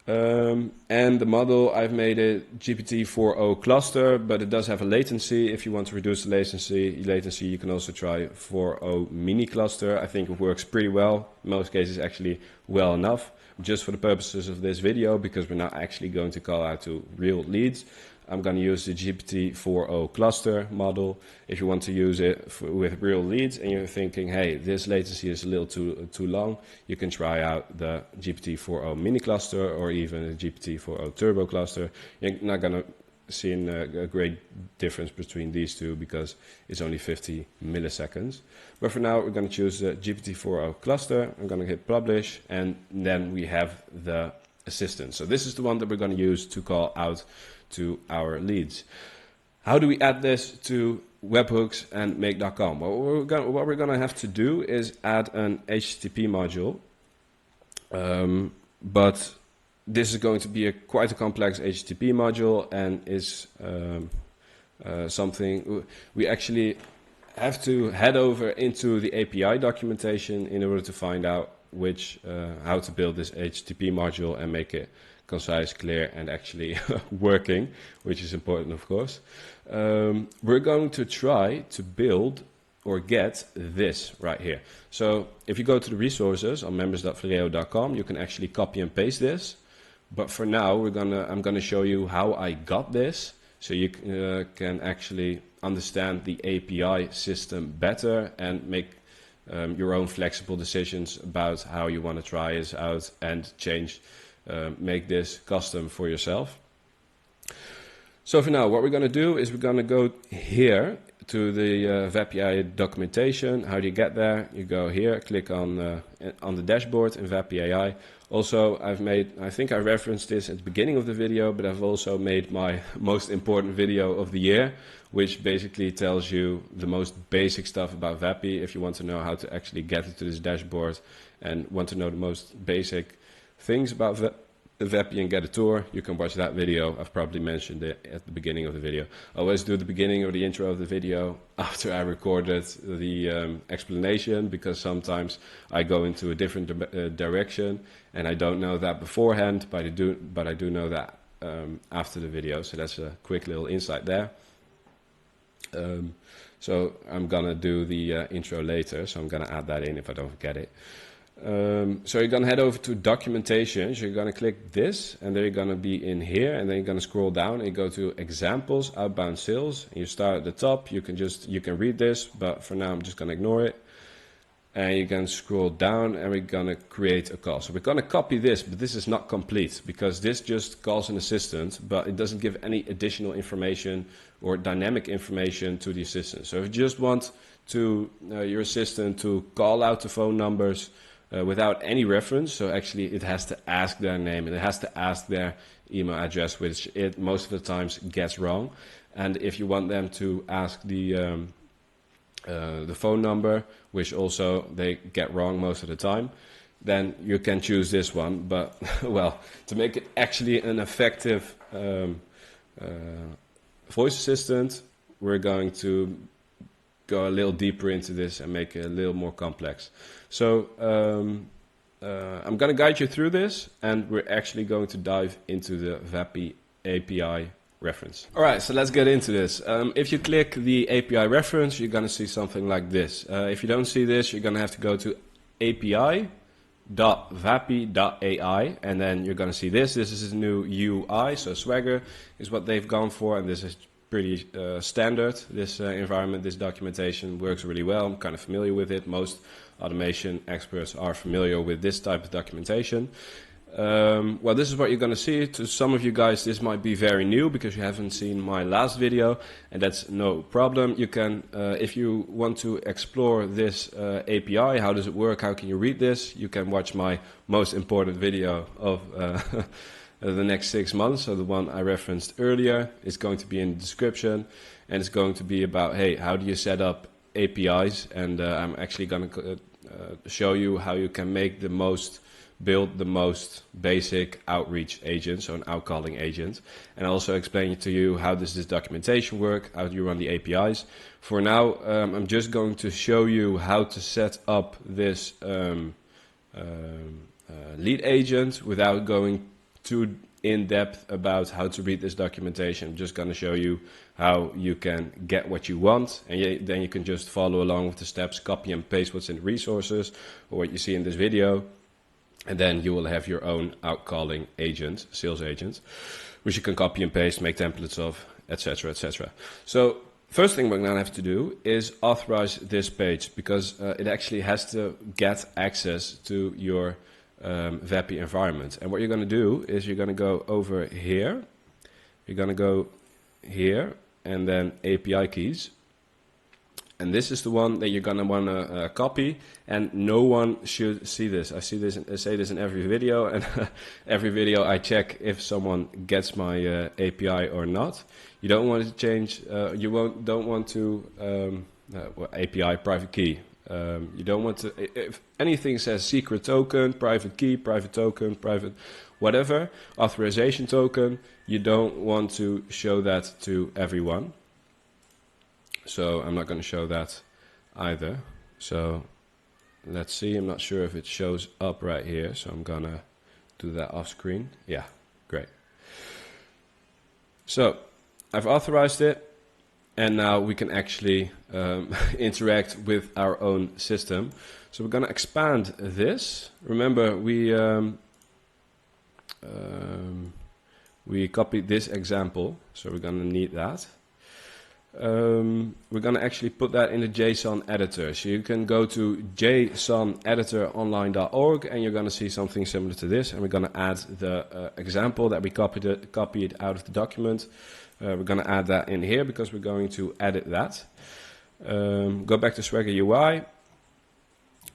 And the model, I've made it GPT-4o cluster, but it does have a latency. If you want to reduce the latency, you can also try 4o mini cluster. I think it works pretty well. In most cases, actually well enough. Just for the purposes of this video, because we're not actually going to call out to real leads, I'm going to use the GPT-4o cluster model. If you want to use it with real leads and you're thinking, hey, this latency is a little too long, you can try out the GPT-4o mini cluster or even the GPT-4o turbo cluster. You're not going to see a great difference between these two because it's only 50 milliseconds. But for now, we're going to choose the GPT-4o cluster. I'm going to hit publish, and then we have the assistant. So this is the one that we're going to use to call out to our leads. How do we add this to webhooks and make.com? Well, what we're going to have to do is add an HTTP module, but this is going to be quite a complex HTTP module, and is something we actually have to head over into the API documentation in order to find out how to build this HTTP module and make it concise, clear, and actually working, which is important, of course. We're going to try to build or get this right here. So if you go to the resources on members.flireo.com, you can actually copy and paste this. But for now, I'm gonna show you how I got this, so you can actually understand the API system better and make your own flexible decisions about how you want to try this out and make this custom for yourself. So for now, what we're going to do is we're going to go here to the VAPI AI documentation. How do you get there? You go here, click on the dashboard in VAPI AI. Also, I think I referenced this at the beginning of the video, but I've also made my most important video of the year, which basically tells you the most basic stuff about VAPI. If you want to know how to actually get into this dashboard and want to know the most basic things about VAPI and get a tour, you can watch that video. I've probably mentioned it at the beginning of the video. I always do the beginning or the intro of the video after I recorded the explanation, because sometimes I go into a different direction and I don't know that beforehand, but I do know that after the video. So that's a quick little insight there. So I'm gonna do the intro later, so I'm gonna add that in if I don't forget it. So you're gonna head over to documentation. So you're gonna click this, and then you're gonna be in here, and then you're gonna scroll down and you go to examples, outbound sales, and you start at the top. You can read this, but for now I'm just gonna ignore it. And you can scroll down, and we're gonna create a call. So we're gonna copy this, but this is not complete because this just calls an assistant, but it doesn't give any additional information or dynamic information to the assistant. So if you just want your assistant to call out the phone numbers without any reference, so actually it has to ask their name and it has to ask their email address, which it most of the times gets wrong. And if you want them to ask the phone number, which also they get wrong most of the time, then you can choose this one. But well, to make it actually an effective voice assistant, we're going to go a little deeper into this and make it a little more complex. So I'm going to guide you through this, and we're actually going to dive into the VAPI API reference. All right, so let's get into this. If you click the API reference, you're going to see something like this. If you don't see this, you're going to have to go to api.vapi.ai, and then you're going to see this. This is a new UI, so Swagger is what they've gone for, and this is pretty standard. This environment, this documentation works really well. I'm kind of familiar with it. Most automation experts are familiar with this type of documentation. Well, this is what you're going to see. To some of you guys, this might be very new because you haven't seen my last video, and that's no problem. You can, if you want to explore this API, how does it work, how can you read this, you can watch my most important video of the next 6 months. So the one I referenced earlier is going to be in the description, and it's going to be about, hey, how do you set up APIs? And I'm actually going to show you how you can build the most basic outreach agent, so an outcalling agent, and also explain to you how does this documentation work, how do you run the APIs. For now, I'm just going to show you how to set up this lead agent without going too in depth about how to read this documentation. I'm just going to show you how you can get what you want, and then you can just follow along with the steps, copy and paste what's in the resources or what you see in this video, and then you will have your own outcalling agent, sales agent, which you can copy and paste, make templates of, etc., etc. So first thing we're going to have to do is authorize this page, because it actually has to get access to your VAPI environment. And what you're going to do is you're going to go over here, you're going to go here, and then API keys. And this is the one that you're going to want to copy, and no one should see this. I say this in every video, and every video I check if someone gets my API or not. You don't want to change, don't want to, API private key. You don't want to, if anything says secret token, private key, private token, private whatever, authorization token, you don't want to show that to everyone. So I'm not going to show that either. So let's see, I'm not sure if it shows up right here, so I'm going to do that off screen. Yeah, great. So I've authorized it, and now we can actually interact with our own system. So we're going to expand this. Remember, we copied this example, so we're going to need that. We're going to actually put that in the JSON editor. So you can go to jsoneditoronline.org, and you're going to see something similar to this. And we're going to add the example that we copied out of the document. We're going to add that in here because we're going to edit that. Go back to Swagger UI,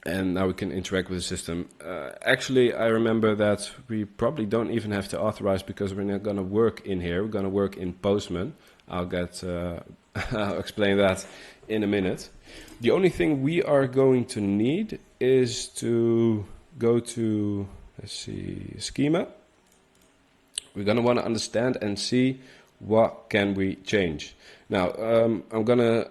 and now we can interact with the system. Actually, I remember that we probably don't even have to authorize, because we're not going to work in here. We're going to work in Postman. I'll explain that in a minute. The only thing we are going to need is to go to, let's see, schema. We're going to want to understand and see what can we change. Now, I'm going to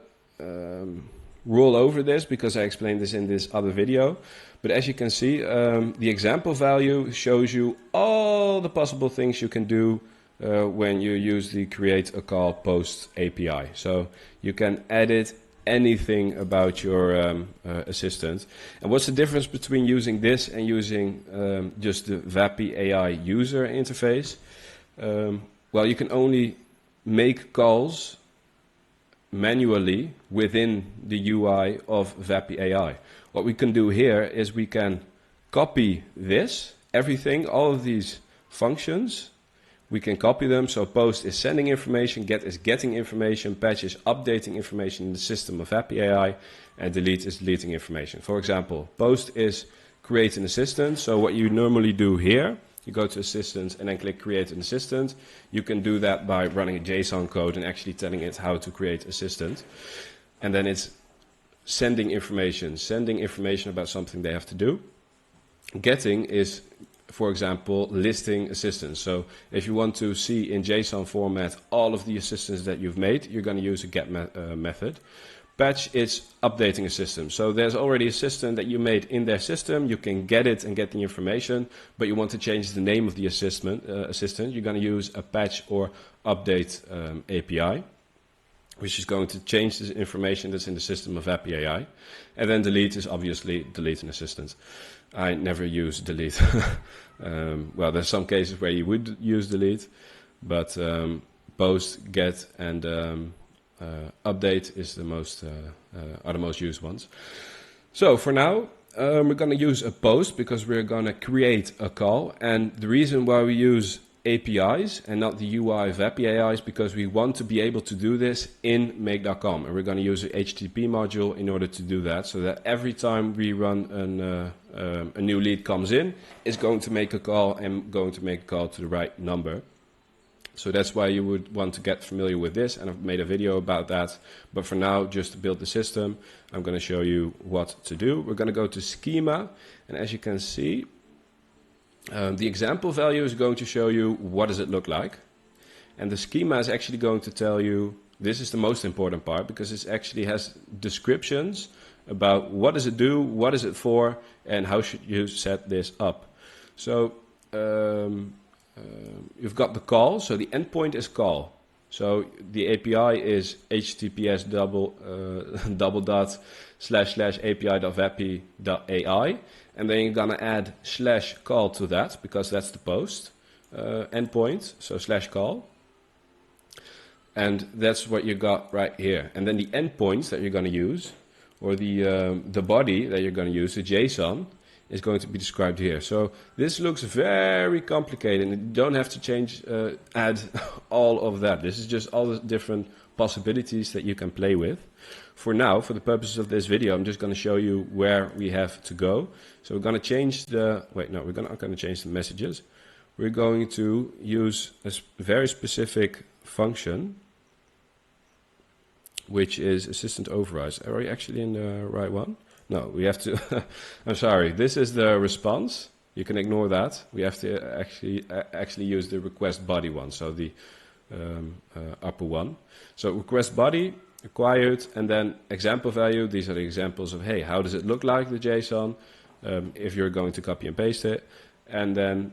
roll over this because I explained this in this other video. But as you can see, the example value shows you all the possible things you can do when you use the create a call post API. So you can edit anything about your assistant. And what's the difference between using this and using just the VAPI AI user interface? Well, you can only make calls manually within the UI of VAPI AI. What we can do here is we can copy this, everything, all of these functions. We can copy them, so post is sending information, get is getting information, patch is updating information in the system of VAPI AI, and delete is deleting information. For example, post is create an assistant. So what you normally do here, you go to assistant and then click create an assistant. You can do that by running a JSON code and actually telling it how to create assistant. And then it's sending information about something they have to do. Getting is, for example, listing assistants. So if you want to see in JSON format all of the assistants that you've made, you're going to use a get method. Patch is updating a system. So there's already a system that you made in their system. You can get it and get the information, but you want to change the name of the assistant. You're going to use a patch or update API, which is going to change the information that's in the system of VAPI AI. And then delete is obviously delete an assistant. I never use delete. Well, there's some cases where you would use delete, but post, get, and update is the most are the most used ones. So for now, we're going to use a post because we're going to create a call. And the reason why we use APIs and not the UI VAPI AI is because we want to be able to do this in make.com, and we're going to use an HTTP module in order to do that, so that every time we run a new lead comes in, it's going to make a call and going to make a call to the right number. So that's why you would want to get familiar with this, and I've made a video about that. But for now, just to build the system, I'm going to show you what to do. We're going to go to schema, and as you can see, the example value is going to show you what does it look like. And the schema is actually going to tell you, this is the most important part, because it actually has descriptions about what does it do, what is it for, and how should you set this up. So you've got the call, so the endpoint is call. So the API is https double dot / api.vapi.ai, and then you're gonna add /call to that because that's the post endpoint, so /call, and that's what you got right here. And then the endpoints that you're gonna use, or the body that you're gonna use, the JSON, is going to be described here. So this looks very complicated, and you don't have to add all of that. This is just all the different possibilities that you can play with. For now, for the purposes of this video, I'm just going to show you where we have to go. So we're going to change we're not going to change the messages. We're going to use a very specific function, which is assistant overrides. Are we actually in the right one? No, we have to, I'm sorry, this is the response. You can ignore that. We have to actually use the request body one, so the upper one. So request body, acquired, and then example value. These are the examples of, hey, how does it look like, the JSON, if you're going to copy and paste it. And then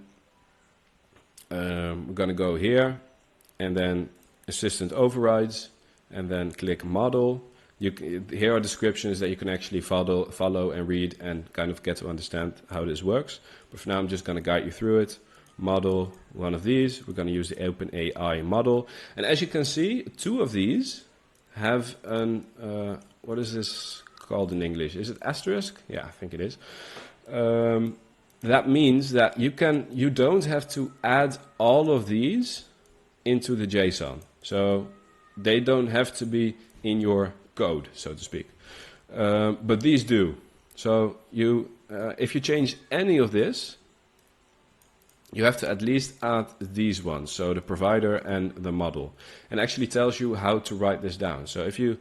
we're going to go here, and then assistant overrides, and then click model. Here are descriptions that you can actually follow and read and kind of get to understand how this works. But for now, I'm just going to guide you through it. Model, one of these. We're going to use the OpenAI model. And as you can see, two of these have an, what is this called in English? Is it asterisk? Yeah, I think it is. That means that you don't have to add all of these into the JSON. So they don't have to be in your code, so to speak. But these do. So if you change any of this, you have to at least add these ones, so the provider and the model, and actually tells you how to write this down. So if you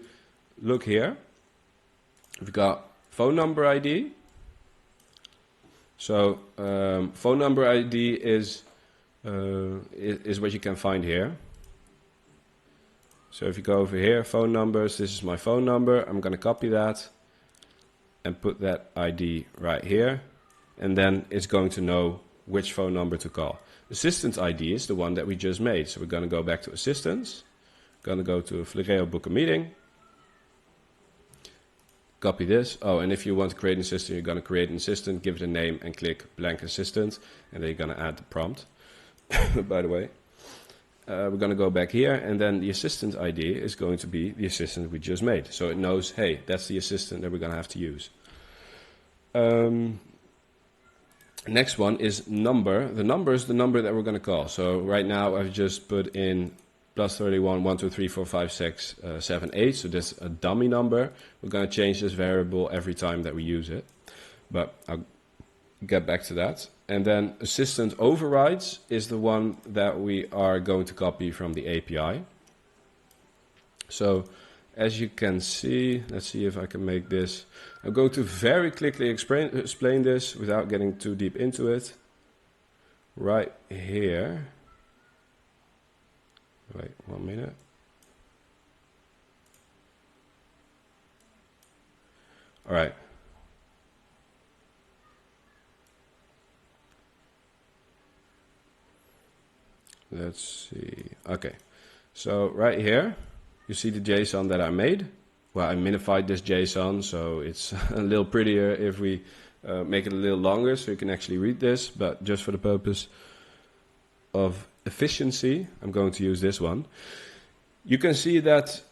look here, we've got phone number ID. So phone number ID is what you can find here. So if you go over here, phone numbers, this is my phone number. I'm going to copy that and put that ID right here. And then it's going to know which phone number to call. Assistant ID is the one that we just made. So we're going to go back to assistants. Going to go to Flereo, book a meeting. Copy this. Oh, and if you want to create an assistant, you're going to create an assistant, give it a name, and click blank assistant. And then you're going to add the prompt, by the way. We're going to go back here, and then the assistant ID is going to be the assistant we just made. So it knows, hey, that's the assistant that we're going to have to use. Next one is number. The number is the number that we're going to call. So right now I've just put in +31, 1, 2, 3, 4, 5, 6, 7, 8. So that's a dummy number. We're going to change this variable every time that we use it. But I'll get back to that. And then assistant overrides is the one that we are going to copy from the API. So as you can see, let's see if I can make this. I'm going to very quickly explain this without getting too deep into it. Right here. Wait 1 minute. All right. Let's see. Okay. So right here, you see the JSON that I made. Well, I minified this JSON, so it's a little prettier if we make it a little longer, so you can actually read this. But just for the purpose of efficiency, I'm going to use this one. You can see that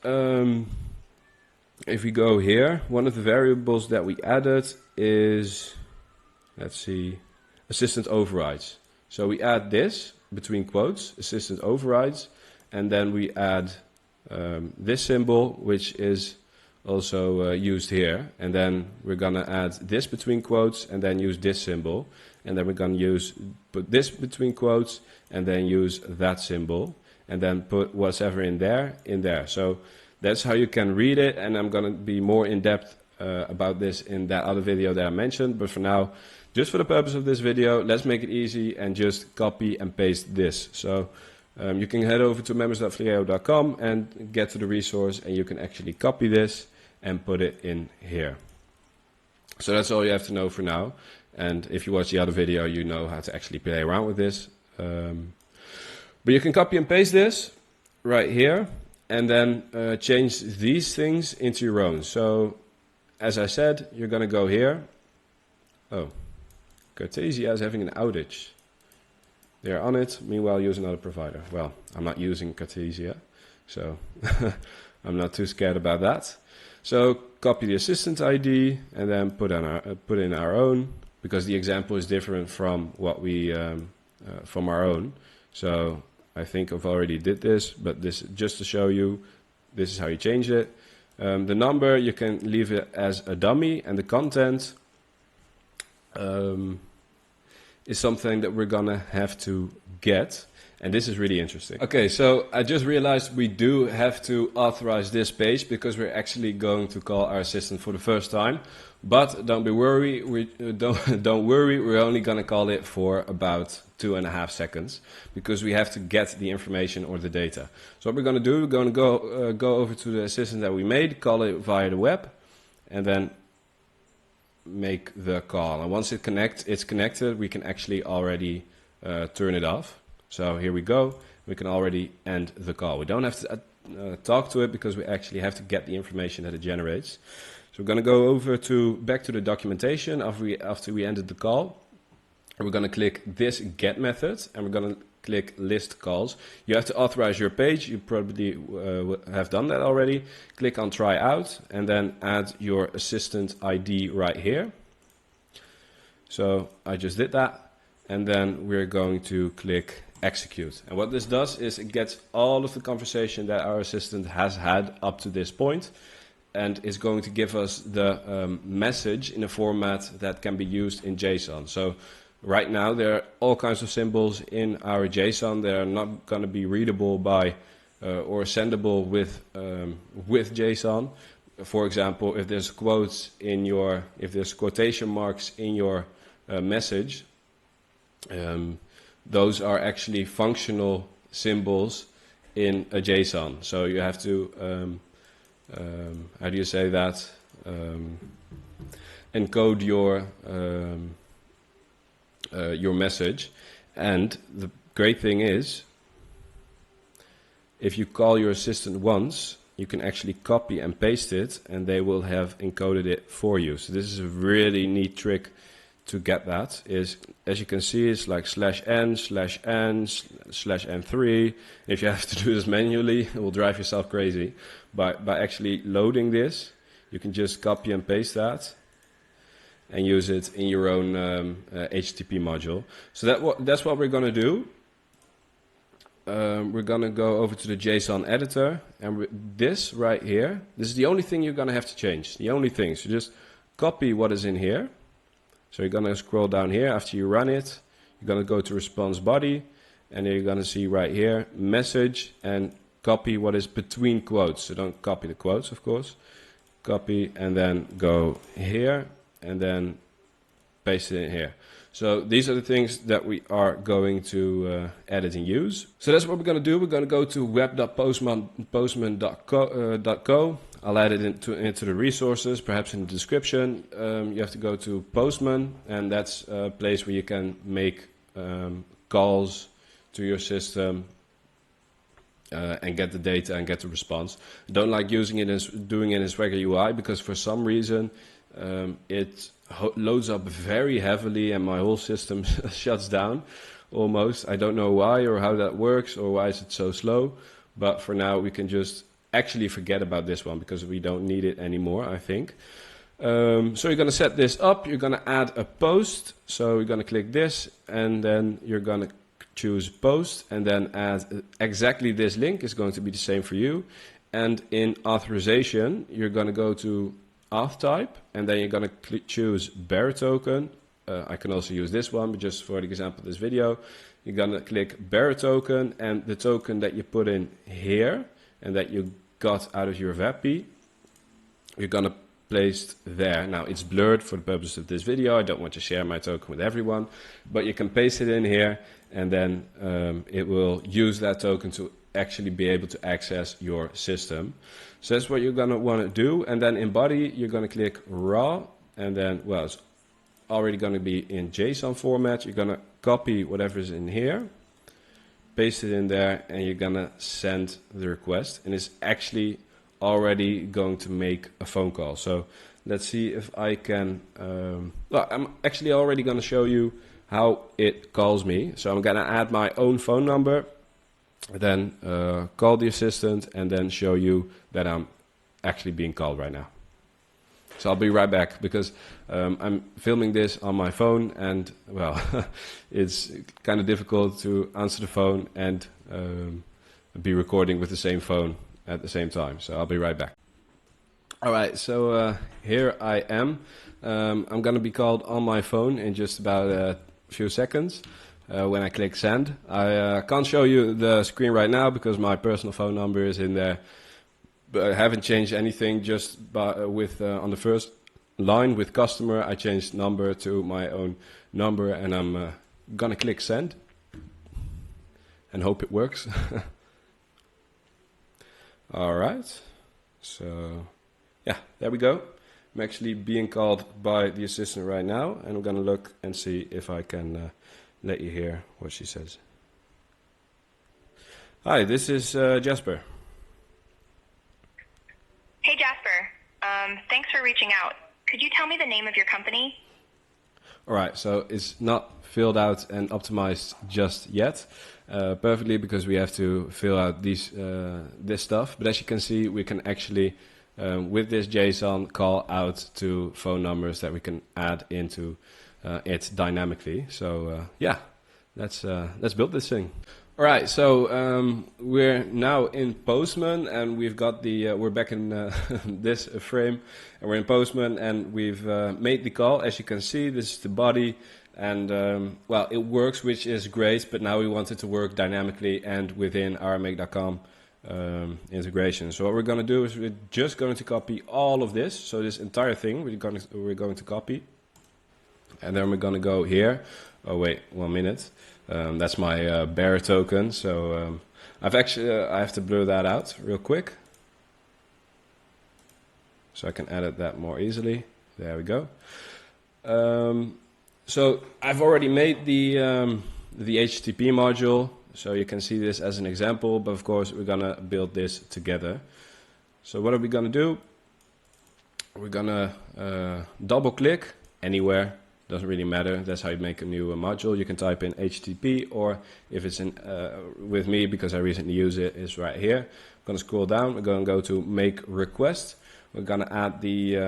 if we go here, one of the variables that we added is, let's see, assistant overrides. So we add this between quotes, assistant overrides, and then we add this symbol, which is also used here. And then we're going to add this between quotes and then use this symbol. And then we're going to put this between quotes and then use that symbol. And then put whatever in there. So that's how you can read it. And I'm going to be more in depth about this in that other video that I mentioned. But for now, just for the purpose of this video, let's make it easy and just copy and paste this. So you can head over to members.flereo.com and get to the resource, and you can actually copy this and put it in here. So that's all you have to know for now. And if you watch the other video, you know how to actually play around with this. But you can copy and paste this right here and then change these things into your own. So as I said, you're going to go here. Oh, Cartesia is having an outage. They're on it, meanwhile use another provider. Well, I'm not using Cartesia, so I'm not too scared about that. So copy the assistant ID and then put in our own, because the example is different from what we from our own. So I think I've already did this, but this just to show you, this is how you change it. The number you can leave it as a dummy, and the content is something that we're gonna have to get, and this is really interesting. Okay, so I just realized we do have to authorize this page because we're actually going to call our assistant for the first time. But don't worry, don't worry. We're only gonna call it for about 2.5 seconds because we have to get the information or the data. So what we're gonna do, we're gonna go over to the assistant that we made, call it via the web, and then make the call. And once it's connected, we can actually already turn it off. So here we go. We can already end the call. We don't have to talk to it because we actually have to get the information that it generates. So we're going to go over back to the documentation after we ended the call. And we're going to click this get method, and we're going to click list calls. You have to authorize your page. You probably have done that already. Click on try out and then add your assistant ID right here. So I just did that, and then we're going to click execute. And what this does is it gets all of the conversation that our assistant has had up to this point, and is going to give us the message in a format that can be used in JSON. So right now there are all kinds of symbols in our JSON that are not going to be readable by or sendable with JSON. For example, if there's quotes in if there's quotation marks in your message, those are actually functional symbols in a JSON. So you have to how do you say that? Encode your message. And the great thing is, if you call your assistant once, you can actually copy and paste it, and they will have encoded it for you. So this is a really neat trick to get that. Is, as you can see, it's like /n/n/n3. If you have to do this manually, it will drive yourself crazy. By actually loading this, you can just copy and paste that and use it in your own HTTP module. So that's what we're going to do. We're going to go over to the JSON editor, and this right here, this is the only thing you're going to have to change. The only thing. So just copy what is in here. So you're going to scroll down here after you run it. You're going to go to response body, and then you're going to see right here message, and copy what is between quotes. So don't copy the quotes, of course. Copy and then go here and then paste it in here. So these are the things that we are going to edit and use. So that's what we're going to do. We're going to go to web.postman.co. I'll add it into the resources, perhaps in the description. You have to go to Postman, and that's a place where you can make calls to your system and get the data and get the response. I don't like doing it as regular UI because for some reason it loads up very heavily and my whole system shuts down almost. I don't know why or how that works or why is it so slow, but for now we can just actually forget about this one because we don't need it anymore, I think. So you're going to set this up. You're going to add a post. So you're going to click this, and then you're going to choose post, and then add exactly this link. Is going to be the same for you. And in authorization, you're going to go to auth type, and then you're going to choose bearer token. I can also use this one, but just for the example of this video, you're going to click bearer token, and the token that you put in here and that you got out of your VAPI, you're going to place there. Now it's blurred for the purpose of this video. I don't want to share my token with everyone, but you can paste it in here, and then it will use that token to actually be able to access your system. So that's what you're going to want to do. And then in body, you're going to click raw, and then, well, it's already going to be in JSON format. You're going to copy whatever is in here, paste it in there, and you're gonna send the request, and it's actually already going to make a phone call. So let's see if I can, well, I'm actually already gonna show you how it calls me. So I'm gonna add my own phone number, then call the assistant, and then show you that I'm actually being called right now. So I'll be right back, because I'm filming this on my phone, and well, it's kind of difficult to answer the phone and be recording with the same phone at the same time. So I'll be right back. All right, so here I am. I'm going to be called on my phone in just about a few seconds when I click send. I can't show you the screen right now because my personal phone number is in there. But I haven't changed anything, just on the first line with customer, I changed number to my own number, and I'm gonna click send and hope it works. All right, so yeah, there we go. I'm actually being called by the assistant right now, and I'm gonna look and see if I can let you hear what she says. Hi, this is Jasper. Hey, Jasper. Thanks for reaching out. Could you tell me the name of your company? All right, so it's not filled out and optimized just yet, perfectly, because we have to fill out this stuff. But as you can see, we can actually, with this JSON, call out to phone numbers that we can add into it dynamically. So yeah, let's build this thing. All right, so we're now in Postman, and we've got the we're back in this frame, and we're in Postman, and we've made the call. As you can see, this is the body, and well, it works, which is great. But now we want it to work dynamically and within our Make.com integration. So what we're going to do is we're just going to copy all of this. So this entire thing we're going to copy, and then we're going to go here. Oh wait, 1 minute. That's my bearer token, so I have to blur that out real quick, so I can edit that more easily. There we go. So I've already made the HTTP module, so you can see this as an example, but of course we're gonna build this together. So what are we gonna do? We're gonna double click anywhere. Doesn't really matter. That's how you make a new module. You can type in HTTP, or if it's in with me, because I recently use it, is right here. I'm going to scroll down. We're going to go to make request. We're going to add the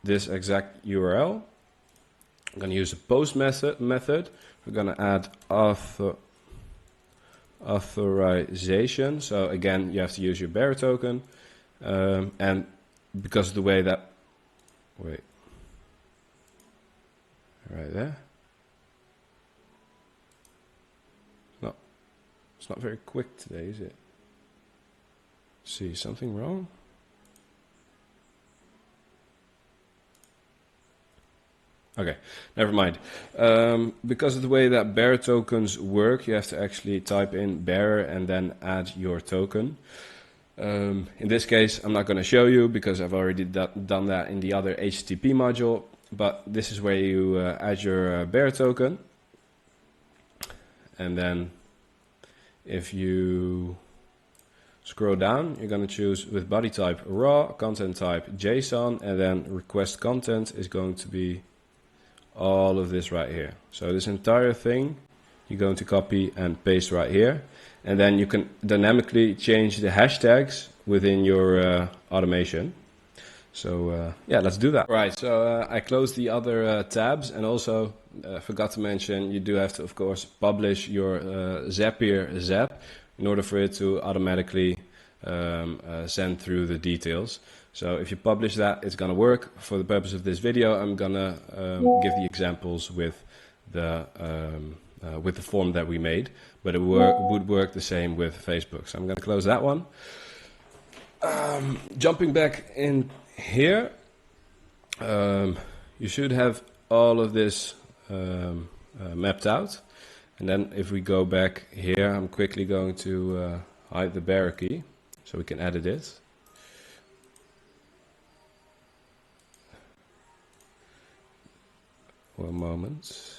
this exact URL. I'm going to use a post method. We're going to add authorization. So again, you have to use your bearer token, and because of the way that wait, right there. No, it's not very quick today, is it? See, something wrong? Okay, never mind. Because of the way that bearer tokens work, you have to actually type in bearer and then add your token. In this case, I'm not going to show you because I've already done that in the other HTTP module, but this is where you add your bearer token. And then if you scroll down, you're going to choose with body type raw, content type JSON, and then request content is going to be all of this right here. So this entire thing you're going to copy and paste right here. And then you can dynamically change the hashtags within your automation. So yeah, let's do that. All right, so I closed the other tabs, and also forgot to mention, you do have to, of course, publish your Zapier Zap in order for it to automatically send through the details. So if you publish that, it's going to work. For the purpose of this video, I'm going to give the examples with the form that we made, but it would work the same with Facebook. So I'm going to close that one. Jumping back in here, you should have all of this mapped out. And then if we go back here, I'm quickly going to hide the bearer key so we can edit it. One moment.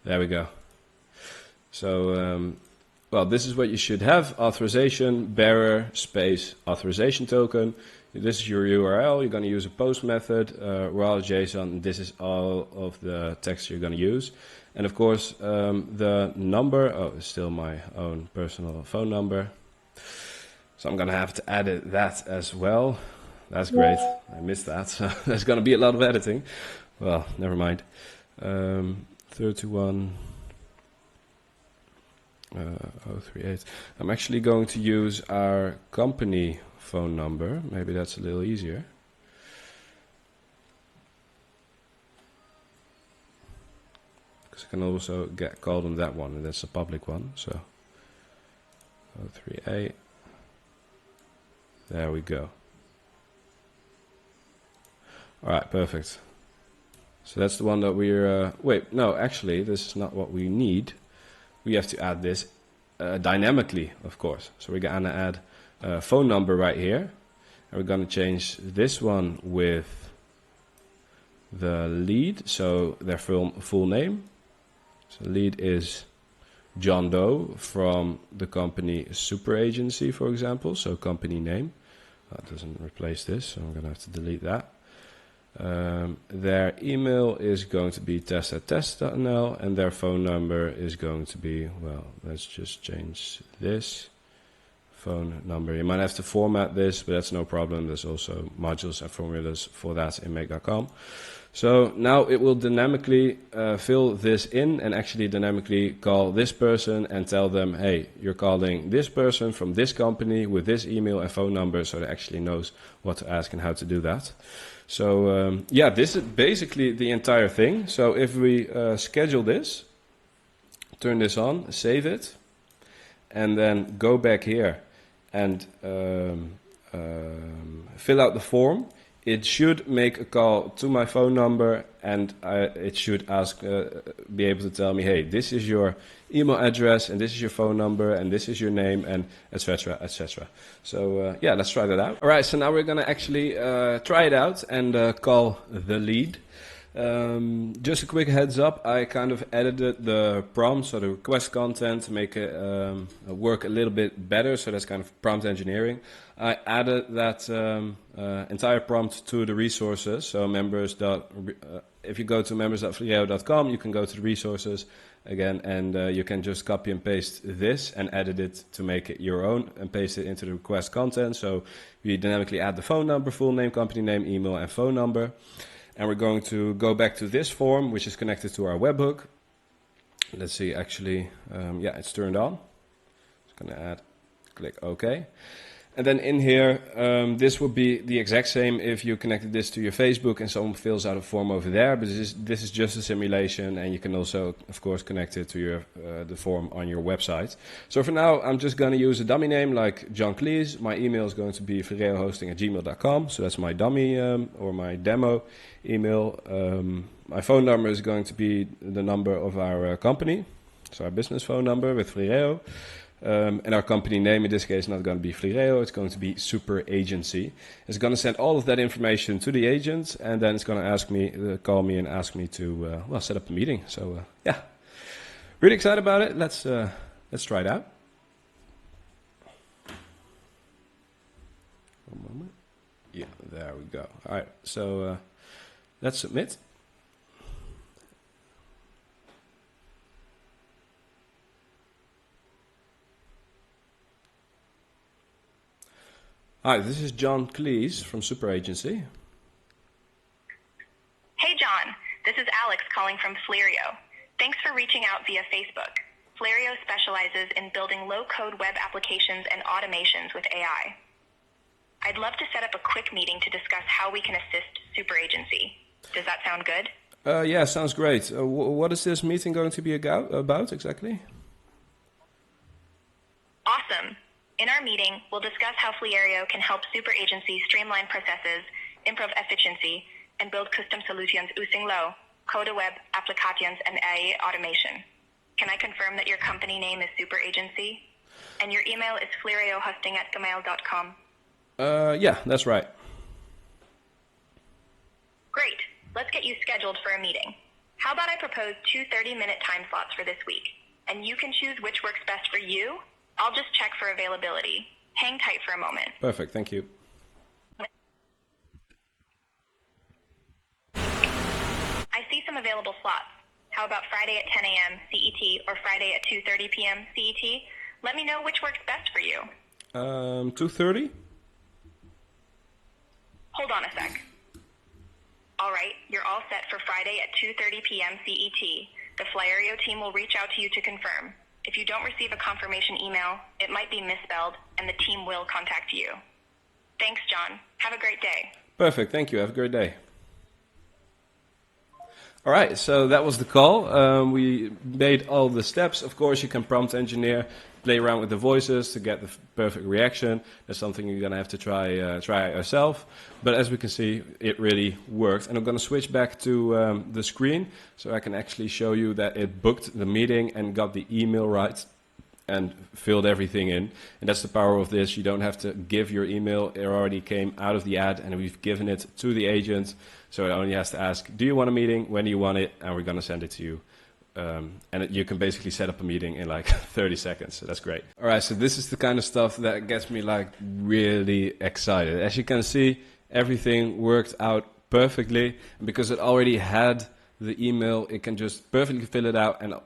There we go. So, well, this is what you should have. Authorization, bearer, space, authorization token. This is your URL. You're going to use a post method, raw JSON. This is all of the text you're going to use. And of course, the number, it's still my own personal phone number. So I'm going to have to edit that as well. That's great. I missed that. So there's going to be a lot of editing. Well, never mind. 31 038. I'm actually going to use our company phone number. Maybe that's a little easier. Because I can also get called on that one, and that's a public one. So 038. There we go. All right, perfect. So that's the one that we're... wait, no, actually, this is not what we need. We have to add this dynamically, of course. So we're going to add a phone number right here. And we're going to change this one with the lead, so their full name. So lead is John Doe from the company Super Agency, for example. So company name. That doesn't replace this, so I'm going to have to delete that. Their email is going to be test@test.nl, and their phone number is going to be, well, let's just change this phone number. You might have to format this, but that's no problem. There's also modules and formulas for that in make.com. So now it will dynamically fill this in and actually dynamically call this person and tell them, hey, you're calling this person from this company with this email and phone number, so it actually knows what to ask and how to do that. So yeah, this is basically the entire thing. So if we schedule this, turn this on, save it, and then go back here and fill out the form, it should make a call to my phone number, and it should ask, be able to tell me, hey, this is your email address, and this is your phone number, and this is your name, and etc., etc. So yeah, let's try that out. All right, so now we're going to actually try it out and call the lead. Just a quick heads up, I kind of edited the prompt, so the request content, to make it work a little bit better, so that's kind of prompt engineering. I added that entire prompt to the resources, so if you go to members.vlero.com, you can go to the resources again, and you can just copy and paste this and edit it to make it your own and paste it into the request content. So we dynamically add the phone number, full name, company name, email, and phone number. And we're going to go back to this form, which is connected to our webhook. Let's see, actually, yeah, it's turned on. Just going to add, click OK. And then in here, this would be the exact same if you connected this to your Facebook and someone fills out a form over there. But this is just a simulation, and you can also, of course, connect it to your the form on your website. So for now, I'm just going to use a dummy name like John Cleese. My email is going to be vlerohosting@gmail.com. So that's my dummy or my demo email. My phone number is going to be the number of our company, so our business phone number with Vlero. And our company name in this case is not going to be Vlero, it's going to be Super Agency. It's going to send all of that information to the agent, and then it's going to ask me, call me and ask me to well, set up a meeting. So yeah, really excited about it. Let's try it out. One moment. Yeah, there we go. All right, so let's submit. Hi, this is John Cleese from Super Agency. Hey, John. This is Alex calling from Vlero. Thanks for reaching out via Facebook. Vlero specializes in building low-code web applications and automations with AI. I'd love to set up a quick meeting to discuss how we can assist Super Agency. Does that sound good? Yeah, sounds great. What is this meeting going to be about exactly? Awesome. In our meeting, we'll discuss how Vlero can help Super Agency streamline processes, improve efficiency, and build custom solutions using code web applications and AI automation. Can I confirm that your company name is Super Agency? And your email is vlerohosting@gmail.com? Yeah, that's right. Great. Let's get you scheduled for a meeting. How about I propose 2 30-minute time slots for this week, and you can choose which works best for you? I'll just check for availability. Hang tight for a moment. Perfect, thank you. I see some available slots. How about Friday at 10 a.m. CET or Friday at 2:30 p.m. CET? Let me know which works best for you. 2:30? Hold on a sec. All right, you're all set for Friday at 2:30 p.m. CET. The Flyerio team will reach out to you to confirm. If you don't receive a confirmation email, it might be misspelled, and the team will contact you. Thanks, John. Have a great day. Perfect, thank you. Have a great day. All right, so that was the call. We made all the steps. Of course, you can prompt engineer, play around with the voices to get the perfect reaction. That's something you're gonna have to try yourself. But as we can see, it really worked. And I'm gonna switch back to the screen so I can actually show you that it booked the meeting and got the email right and filled everything in. And that's the power of this. You don't have to give your email. It already came out of the ad and we've given it to the agent. So it only has to ask, do you want a meeting? When do you want it? And we're going to send it to you. You can basically set up a meeting in like 30 seconds. So that's great. All right, so this is the kind of stuff that gets me like really excited. As you can see, everything worked out perfectly. And because it already had the email, it can just perfectly fill it out and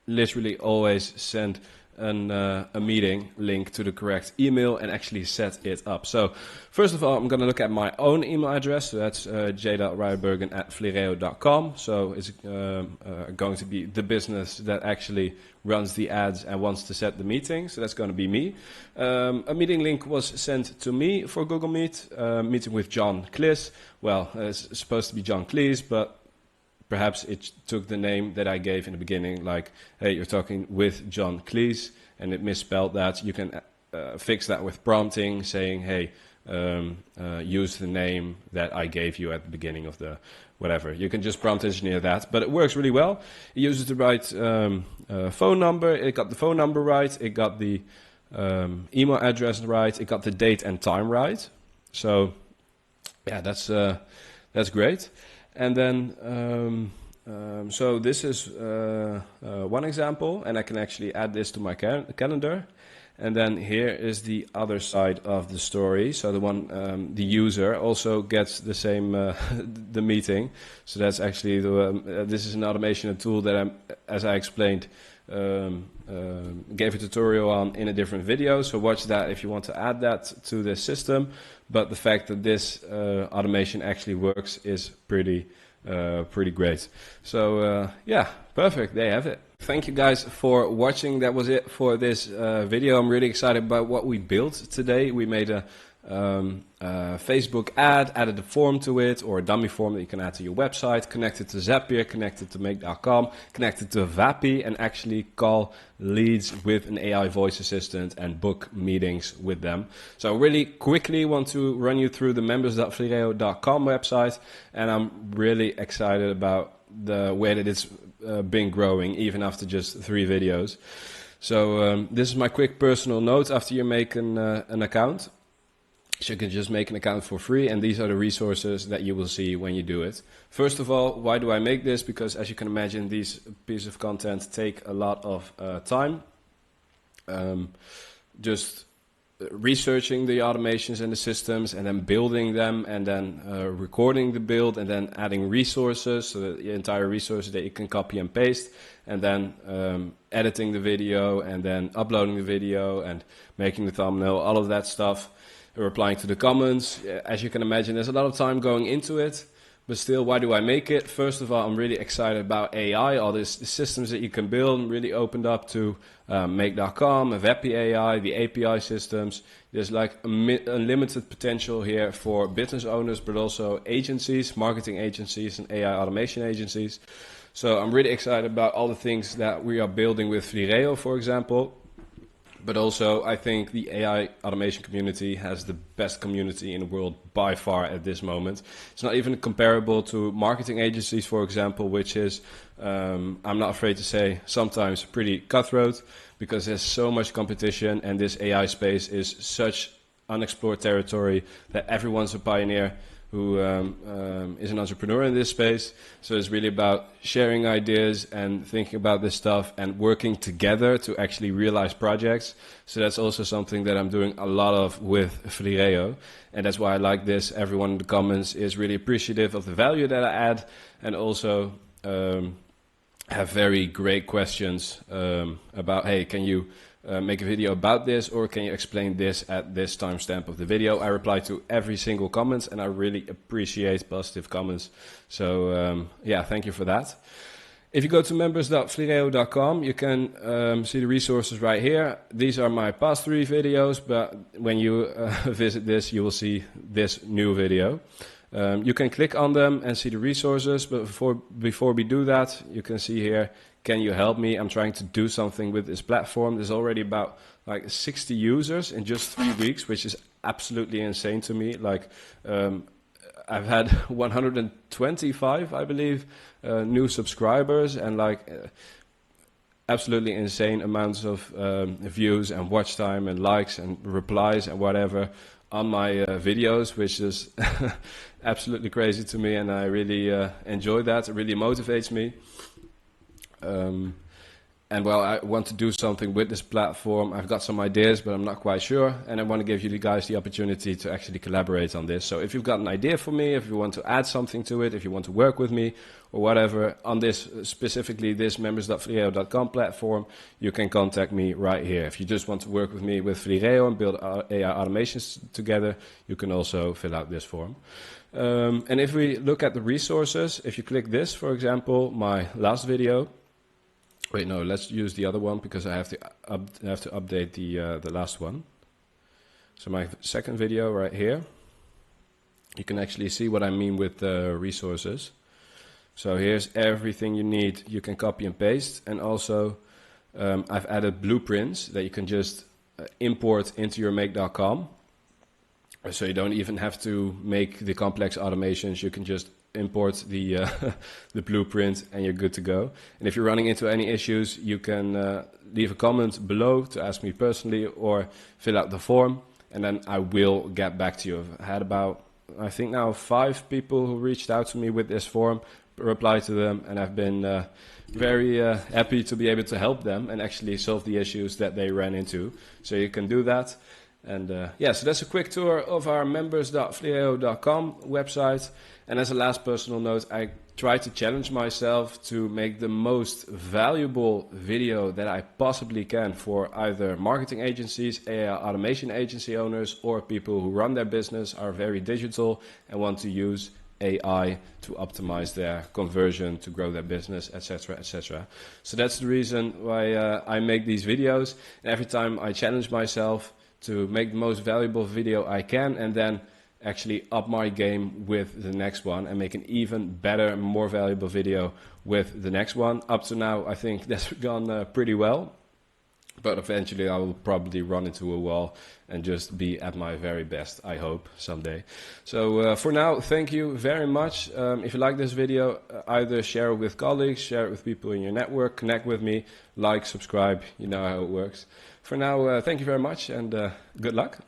literally always send a meeting link to the correct email and actually set it up. So first of all, I'm going to look at my own email address. So that's j.rijbergen@vlereo.com. So it's going to be the business that actually runs the ads and wants to set the meeting. So that's going to be me. A meeting link was sent to me for Google Meet, meeting with John Cleese. Well, it's supposed to be John Cleese, but perhaps it took the name that I gave in the beginning, like, hey, you're talking with John Cleese, and it misspelled that. You can fix that with prompting, saying, hey, use the name that I gave you at the beginning of the whatever. You can just prompt engineer that, but it works really well. It uses the right phone number. It got the phone number right. It got the email address right. It got the date and time right. So, yeah, that's great. And then, so this is one example, and I can actually add this to my calendar. And then here is the other side of the story. So the one, the user also gets the same, the meeting. So that's actually this is an automation tool that as I explained, gave a tutorial on in a different video. So watch that if you want to add that to the system. But the fact that this automation actually works is pretty great. So yeah, perfect. There you have it. Thank you guys for watching. That was it for this video. I'm really excited about what we built today. We made a Facebook ad, added a form to it, or a dummy form that you can add to your website, connected to Zapier, connected to Make.com, connected to VAPI, and actually call leads with an AI voice assistant and book meetings with them. So I really quickly want to run you through the members.vlereo.com website, and I'm really excited about the way that it's been growing, even after just 3 videos. So this is my quick personal note after you make an account. So you can just make an account for free, and these are the resources that you will see when you do it. First of all, why do I make this? Because as you can imagine, these pieces of content take a lot of time. Just researching the automations and the systems, and then building them, and then recording the build, and then adding resources, so that the entire resources that you can copy and paste, and then editing the video, and then uploading the video, and making the thumbnail, all of that stuff. Replying to the comments. As you can imagine, there's a lot of time going into it, but still, why do I make it? First of all, I'm really excited about AI, all the systems that you can build. I'm really opened up to Make.com, VAPI AI, the API systems. There's like unlimited potential here for business owners, but also agencies, marketing agencies, and AI automation agencies. So I'm really excited about all the things that we are building with Vlereo, for example. But also, I think the AI automation community has the best community in the world by far at this moment. It's not even comparable to marketing agencies, for example, which is, I'm not afraid to say, sometimes pretty cutthroat, because there's so much competition, and this AI space is such unexplored territory that everyone's a pioneer who is an entrepreneur in this space. So it's really about sharing ideas and thinking about this stuff and working together to actually realize projects. So that's also something that I'm doing a lot of with Frireo. And that's why I like this. Everyone in the comments is really appreciative of the value that I add, and also have very great questions about, hey, can you make a video about this, or can you explain this at this timestamp of the video? I reply to every single comment, and I really appreciate positive comments. So yeah, thank you for that. If you go to members.frireo.com, you can see the resources right here. These are my past 3 videos, but when you visit this, you will see this new video. You can click on them and see the resources, but before we do that, you can see here, can you help me? I'm trying to do something with this platform. There's already about like 60 users in just 3 weeks, which is absolutely insane to me. Like I've had 125, I believe, new subscribers, and like absolutely insane amounts of views and watch time and likes and replies and whatever on my videos, which is absolutely crazy to me, and I really enjoy that. It really motivates me. And well, I want to do something with this platform. I've got some ideas, but I'm not quite sure. And I want to give you guys the opportunity to actually collaborate on this. So if you've got an idea for me, if you want to add something to it, if you want to work with me or whatever on this, specifically this members.frireo.com platform, you can contact me right here. If you just want to work with me with Frireo and build AI automations together, you can also fill out this form. And if we look at the resources, if you click this, for example, my last video. Wait, no, let's use the other one because I have to update the last one. So my second video right here, you can actually see what I mean with the resources. So here's everything you need. You can copy and paste, and also I've added blueprints that you can just import into your make.com. So you don't even have to make the complex automations. You can just import the the blueprint and you're good to go. And if you're running into any issues, you can leave a comment below to ask me personally, or fill out the form, and then I will get back to you. I've had about, I think now 5 people who reached out to me with this form, replied to them, and I've been very happy to be able to help them and actually solve the issues that they ran into. So you can do that. And yeah, so that's a quick tour of our members.frireo.com website. And as a last personal note, I try to challenge myself to make the most valuable video that I possibly can for either marketing agencies, AI automation agency owners, or people who run their business, are very digital and want to use AI to optimize their conversion, to grow their business, etc., etc. So that's the reason why I make these videos. And every time I challenge myself to make the most valuable video I can, and then actually up my game with the next one and make an even better, more valuable video with the next one. Up to now, I think that's gone pretty well, but eventually I will probably run into a wall and just be at my very best, I hope, someday. So for now, thank you very much. If you like this video, either share it with colleagues, share it with people in your network, connect with me, like, subscribe, you know how it works. For now, thank you very much, and good luck.